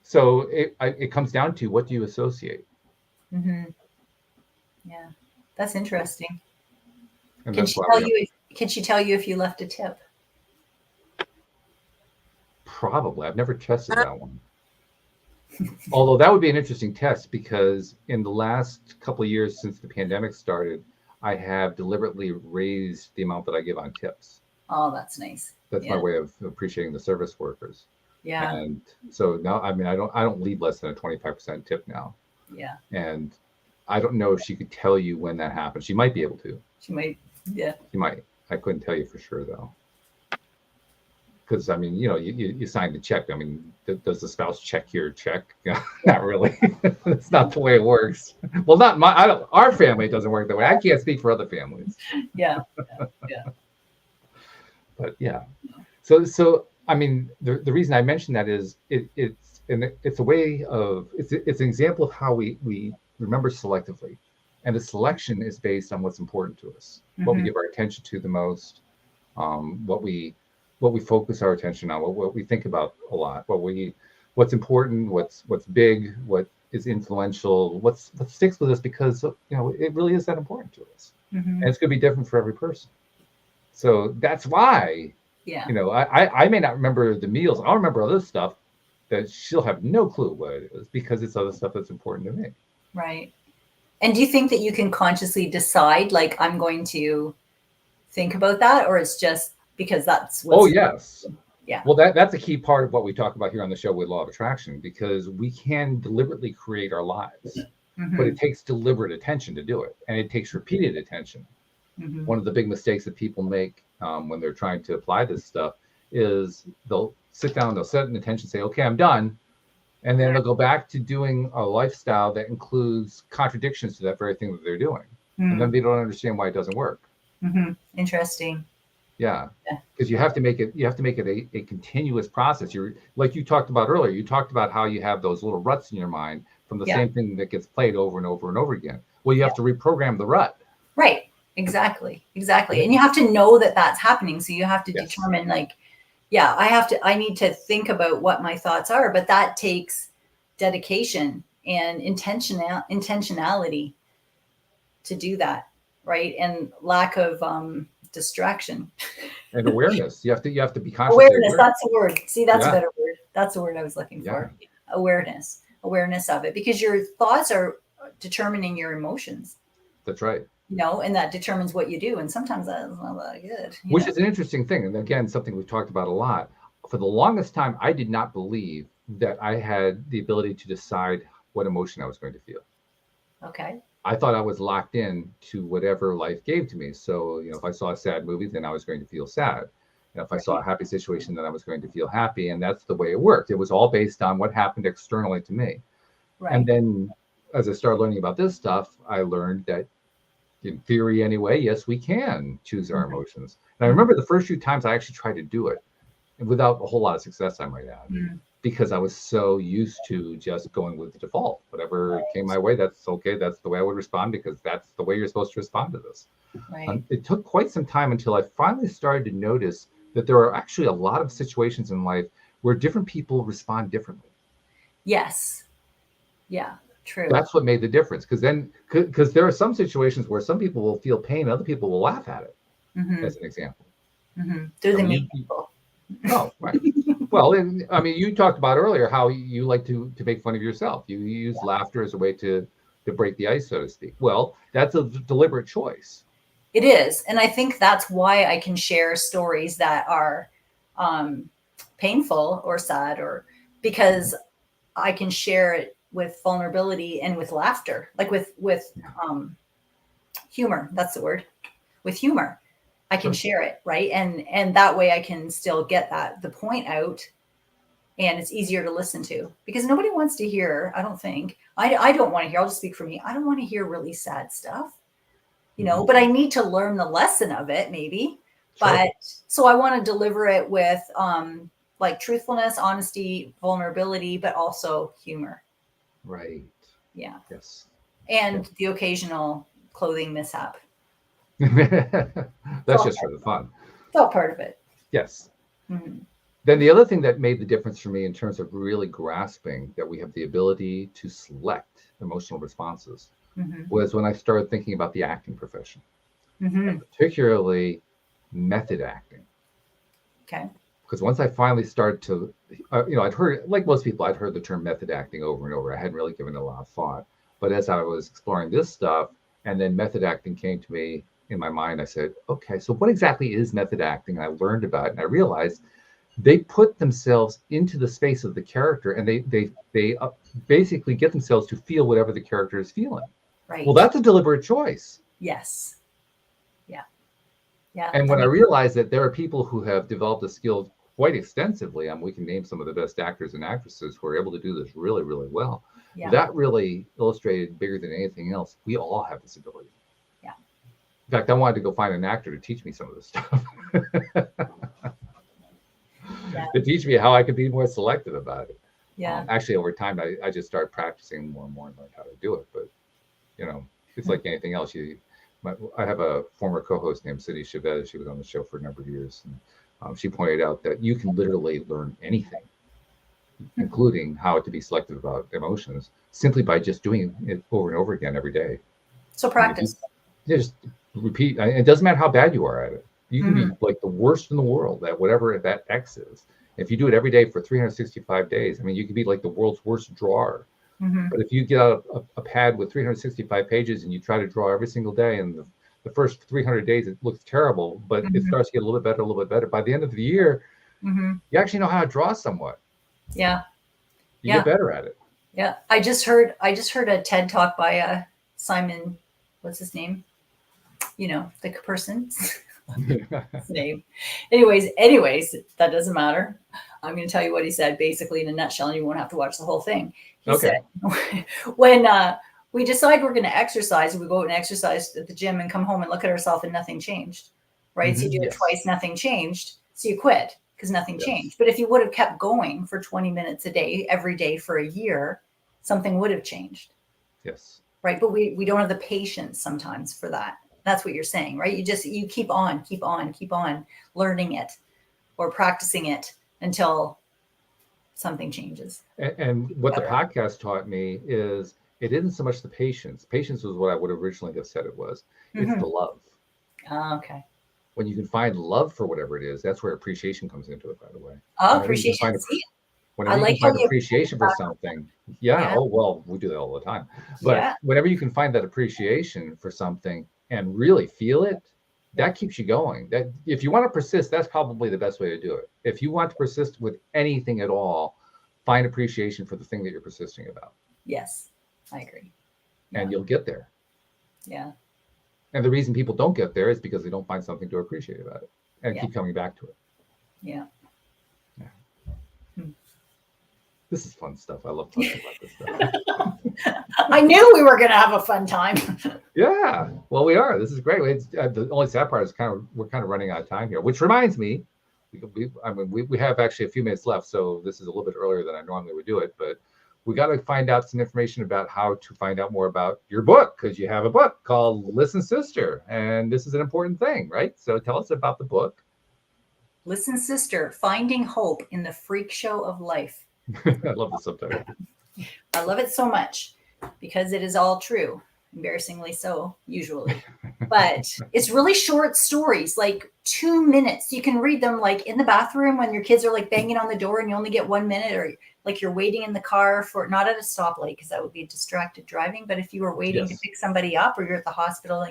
So it comes down to what do you associate, Mm-hmm. Yeah, that's interesting. and Can that's she why tell you? Can she tell you if you left a tip? probably. I've never tested that one. Although that would be an interesting test because in the last couple of years since the pandemic started, I have deliberately raised the amount that I give on tips. Oh, that's nice. That's my way of appreciating the service workers. Yeah. And so now, I mean, I don't leave less than a 25% tip now. Yeah. And I don't know if she could tell you when that happened. She might be able to. She might. Yeah. She might. I couldn't tell you for sure though. Because I mean, you signed the check. I mean, does the spouse check your check? Not really. That's not the way it works. Well, not our family doesn't work that way. I can't speak for other families. Yeah. Yeah. But yeah. So I mean, the reason I mention that is it's a way of it's an example of how we remember selectively, and the selection is based on what's important to us, what we give our attention to the most, what we focus our attention on, what we think about a lot, what's important, what's big, what is influential, what sticks with us because it really is that important to us, and it's going to be different for every person. So that's why. Yeah. I may not remember the meals. I'll remember other stuff that she'll have no clue what it is because it's other stuff that's important to me. Right. And do you think that you can consciously decide, like, I'm going to think about that, or it's just because that's what's... Oh, yes. Yeah. Well, that's a key part of what we talk about here on the show with Law of Attraction, because we can deliberately create our lives, but it takes deliberate attention to do it. And it takes repeated attention. One of the big mistakes that people make when they're trying to apply this stuff is they'll sit down, they'll set an intention, say, okay, I'm done. And then they'll go back to doing a lifestyle that includes contradictions to that very thing that they're doing. And then they don't understand why it doesn't work. Interesting. Yeah. Because you have to make it a continuous process. You're like you talked about earlier, you talked about how you have those little ruts in your mind from the same thing that gets played over and over and over again. Well, you have to reprogram the rut. Right. Exactly. And you have to know that that's happening. So you have to determine, like, I need to think about what my thoughts are, but that takes dedication and intentionality to do that. Right. And lack of distraction and awareness. You have to be conscious. Awareness. That's a word. See, that's a better word. That's the word I was looking for. Awareness of it, because your thoughts are determining your emotions. That's right. And that determines what you do. And sometimes that's not that good. Which is an interesting thing. And again, something we've talked about a lot. For the longest time, I did not believe that I had the ability to decide what emotion I was going to feel. Okay. I thought I was locked in to whatever life gave to me. So, if I saw a sad movie, then I was going to feel sad. And if I saw a happy situation, then I was going to feel happy. And that's the way it worked. It was all based on what happened externally to me. Right. And then as I started learning about this stuff, I learned that in theory anyway, yes, we can choose our emotions. And I remember the first few times I actually tried to do it, and without a whole lot of success, I might add, because I was so used to just going with the default. Whatever came my way, that's okay. That's the way I would respond, because that's the way you're supposed to respond to this. Right. It took quite some time until I finally started to notice that there are actually a lot of situations in life where different people respond differently. Yes. Yeah. True. That's what made the difference, because there are some situations where some people will feel pain, other people will laugh at it. As an example. They're the mean people. Oh, right. Well, I mean, you talked about earlier how you like to make fun of yourself. You use laughter as a way to break the ice, so to speak. Well, that's a deliberate choice. It is, and I think that's why I can share stories that are painful or sad, or because I can share it with vulnerability and with laughter, like with humor. That's the word, with humor. I can share it, right? And that way I can still get the point out, and it's easier to listen to, because nobody wants to hear, I don't think, I don't want to hear, I'll just speak for me. I don't want to hear really sad stuff, but I need to learn the lesson of it maybe. Sure. But so I want to deliver it with like truthfulness, honesty, vulnerability, but also humor. Right. Yeah. Yes. And the occasional clothing mishap. That's just for the fun. It's all part of it. Yes. Mm-hmm. Then the other thing that made the difference for me in terms of really grasping that we have the ability to select emotional responses was when I started thinking about the acting profession, and particularly method acting. Okay. Because once I finally started to, I'd heard, like most people, I'd heard the term method acting over and over. I hadn't really given it a lot of thought. But as I was exploring this stuff, and then method acting came to me in my mind, I said, okay, so what exactly is method acting? And I learned about it, and I realized they put themselves into the space of the character, and they basically get themselves to feel whatever the character is feeling. Right. Well, that's a deliberate choice. Yes. Yeah. Yeah. And when I realized that there are people who have developed a skill quite extensively, we can name some of the best actors and actresses who are able to do this really, really well. Yeah. That really illustrated bigger than anything else. We all have this ability. Yeah. In fact, I wanted to go find an actor to teach me some of this stuff. To teach me how I could be more selective about it. Yeah. Actually, over time, I just started practicing more and more and learned how to do it. But, it's like anything else. I have a former co-host named Cindy Chavez. She was on the show for a number of years. And she pointed out that you can literally learn anything, including how to be selective about emotions, simply by just doing it over and over again every day. So practice. Just repeat. It doesn't matter how bad you are at it. You can be like the worst in the world at whatever that X is. If you do it every day for 365 days, you could be like the world's worst drawer. But if you get out a pad with 365 pages and you try to draw every single day, and the first 300 days, it looks terrible, but it starts to get a little bit better. By the end of the year, you actually know how to draw somewhat. Yeah. You get better at it. Yeah. I just heard a TED talk by Simon, what's his name? The person's name. Anyways, that doesn't matter. I'm going to tell you what he said basically in a nutshell, and you won't have to watch the whole thing. He said, when we decide we're going to exercise, we go out and exercise at the gym and come home and look at ourselves and nothing changed, right? So you do it twice, nothing changed. So you quit because nothing changed. But if you would have kept going for 20 minutes a day, every day for a year, something would have changed. Yes. Right. But we don't have the patience sometimes for that. That's what you're saying, right? You keep on learning it or practicing it until something changes. And what the podcast taught me is it isn't so much the patience. Patience was what I would originally have said it was. It's the love. Oh, okay. When you can find love for whatever it is, that's where appreciation comes into it, by the way. Oh, appreciation. Whenever you can find appreciation for something. Yeah. Oh, well, we do that all the time. But whenever you can find that appreciation for something and really feel it, that keeps you going. That if you want to persist, that's probably the best way to do it. If you want to persist with anything at all, find appreciation for the thing that you're persisting about. Yes, I agree. And you'll get there. Yeah. And the reason people don't get there is because they don't find something to appreciate about it and keep coming back to it. Yeah. This is fun stuff. I love talking about this stuff. I knew we were going to have a fun time. Yeah. Well, we are. This is great. The only sad part is we're kind of running out of time here, which reminds me, we have actually a few minutes left, so this is a little bit earlier than I normally would do it, but we got to find out some information about how to find out more about your book, because you have a book called Listen Sister, and this is an important thing, right? So tell us about the book. Listen Sister, Finding Hope in the Freak Show of Life. I love the subtitle. I love it so much because it is all true, embarrassingly so, usually. But it's really short stories, like 2 minutes. You can read them like in the bathroom when your kids are like banging on the door and you only get 1 minute, or like you're waiting in the car for, not at a stoplight because that would be distracted driving, but if you were waiting to pick somebody up, or you're at the hospital,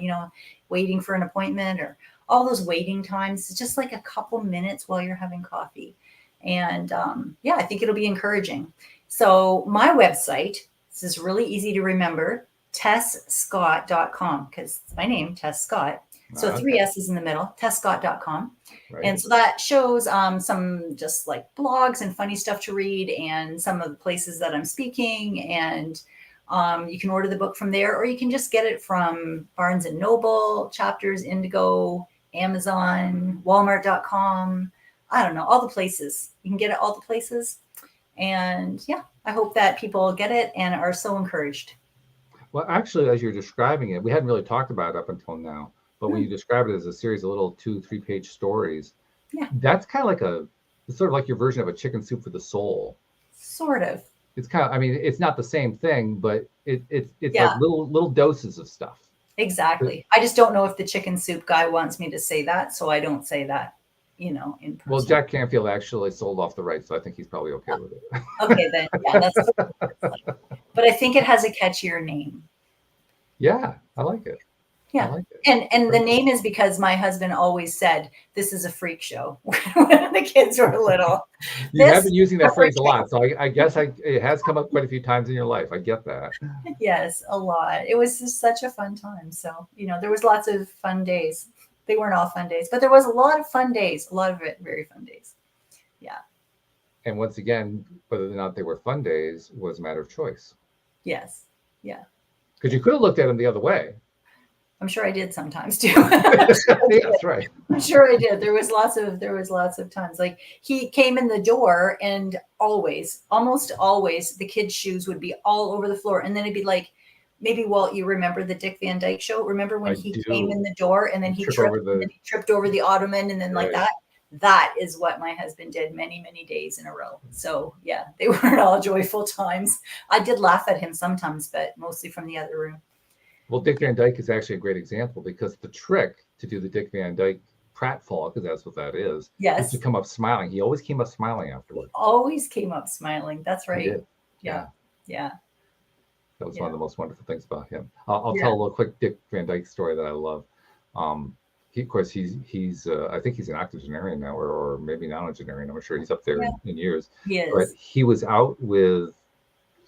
waiting for an appointment, or all those waiting times, it's just like a couple minutes while you're having coffee. And I think it'll be encouraging. So my website, this is really easy to remember, tessscott.com, because it's my name, Tess Scott. So 3 S's in the middle, tesscott.com. Right. And so that shows some just like blogs and funny stuff to read and some of the places that I'm speaking. And you can order the book from there, or you can just get it from Barnes and Noble, Chapters, Indigo, Amazon, Walmart.com. I don't know, all the places. You can get it all the places. And yeah, I hope that people get it and are so encouraged. Well, actually, as you're describing it, we hadn't really talked about it up until now, but when you describe it as a series of little 2-3 page stories, that's kind of like it's sort of like your version of a chicken soup for the soul. Sort of. It's kind of, I mean, it's not the same thing, but it's like little doses of stuff. Exactly. I just don't know if the chicken soup guy wants me to say that, so I don't say that, in person. Well, Jack Canfield actually sold off the rights, so I think he's probably okay with it. Okay, then. Yeah, that's but I think it has a catchier name. Yeah, I like it. Yeah. I like it. And the name is because my husband always said, this is a freak show when the kids were little. You have been using that phrase a lot, so I guess it has come up quite a few times in your life. I get that. Yes, a lot. It was just such a fun time. So, there was lots of fun days. They weren't all fun days, but there was a lot of fun days, a lot of it very fun days. Yeah. And once again, whether or not they were fun days was a matter of choice. Yes. Yeah. Because you could have looked at them the other way. I'm sure I did sometimes too. That's right. I'm sure I did. There was lots of times. Like he came in the door and almost always the kids' shoes would be all over the floor. And then it'd be like, maybe Walt, you remember the Dick Van Dyke Show? Remember when he came in the door and then he tripped over the ottoman and then like that? That is what my husband did many, many days in a row. So yeah, they weren't all joyful times. I did laugh at him sometimes, but mostly from the other room. Well, Dick Van Dyke is actually a great example because the trick to do the Dick Van Dyke pratfall, because that's what that is to come up smiling. He always came up smiling afterwards. Always came up smiling. That's right. He did. Yeah. That was one of the most wonderful things about him. I'll tell a little quick Dick Van Dyke story that I love. Of course, he's I think he's an octogenarian now, or maybe nonagenarian. I'm not sure. He's up there in years. He is. But he was out with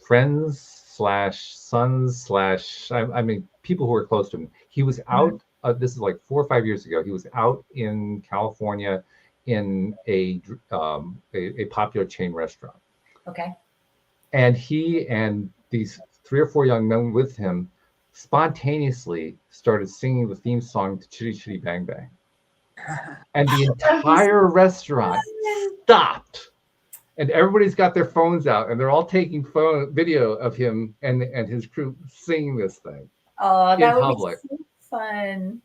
friends / sons / I mean, people who were close to him. He was out. This is like 4 or 5 years ago. He was out in California in a popular chain restaurant. Okay. And he and these 3 or 4 young men with him spontaneously started singing the theme song to Chitty Chitty Bang Bang. And the entire restaurant stopped. And everybody's got their phones out and they're all taking video of him and his crew singing this thing. Oh, that would be so fun.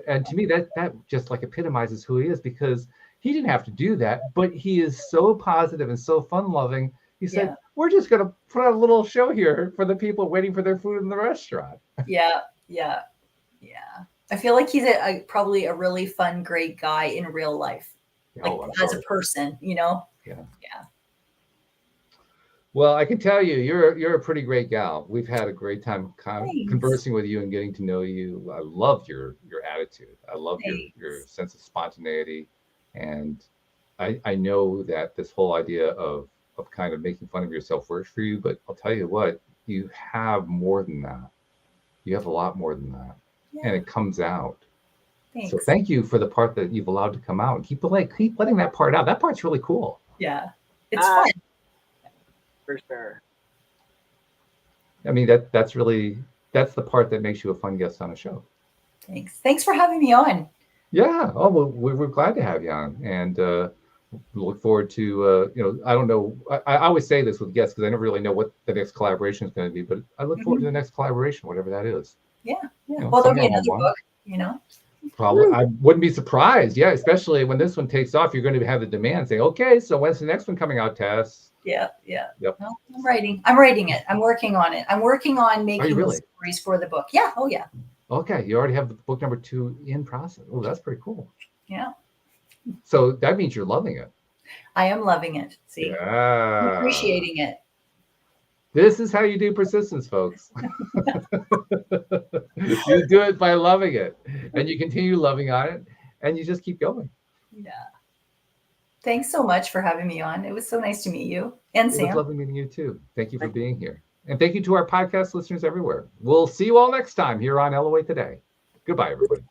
And to me, that just like epitomizes who he is, because he didn't have to do that, but he is so positive and so fun-loving. He said, we're just going to put on a little show here for the people waiting for their food in the restaurant. Yeah. I feel like he's probably a really fun, great guy in real life, as a person, Yeah. Well, I can tell you, you're a pretty great gal. We've had a great time conversing with you and getting to know you. I love your attitude. I love your sense of spontaneity. And I know that this whole idea of kind of making fun of yourself works for you, but I'll tell you what, you have more than that. You have a lot more than that. Yeah. And it comes out. Thanks. So thank you for the part that you've allowed to come out, and keep letting that part out. That part's really cool. Yeah. It's fun. For sure. I mean, that's the part that makes you a fun guest on a show. Thanks for having me on. Yeah. Oh, well, we're glad to have you on, and look forward to, I don't know. I always say this with guests because I never really know what the next collaboration is going to be, but I look forward to the next collaboration, whatever that is. Yeah. Well, there'll be another book, Probably. I wouldn't be surprised. Yeah. Especially when this one takes off, you're going to have the demand saying, okay, so when's the next one coming out, Tess? Yeah. Yep. Well, I'm writing it. I'm working on it. I'm working on making the stories for the book. Yeah. Oh, yeah. Okay. You already have book number 2 in process. Oh, that's pretty cool. Yeah. So that means you're loving it. I am loving it. See, I'm appreciating it. This is how you do persistence, folks. You do it by loving it, and you continue loving on it, and you just keep going. Yeah. Thanks so much for having me on. It was so nice to meet you. And Sam. It was lovely meeting you too. Thank you for being here. And thank you to our podcast listeners everywhere. We'll see you all next time here on LOA Today. Goodbye, everybody.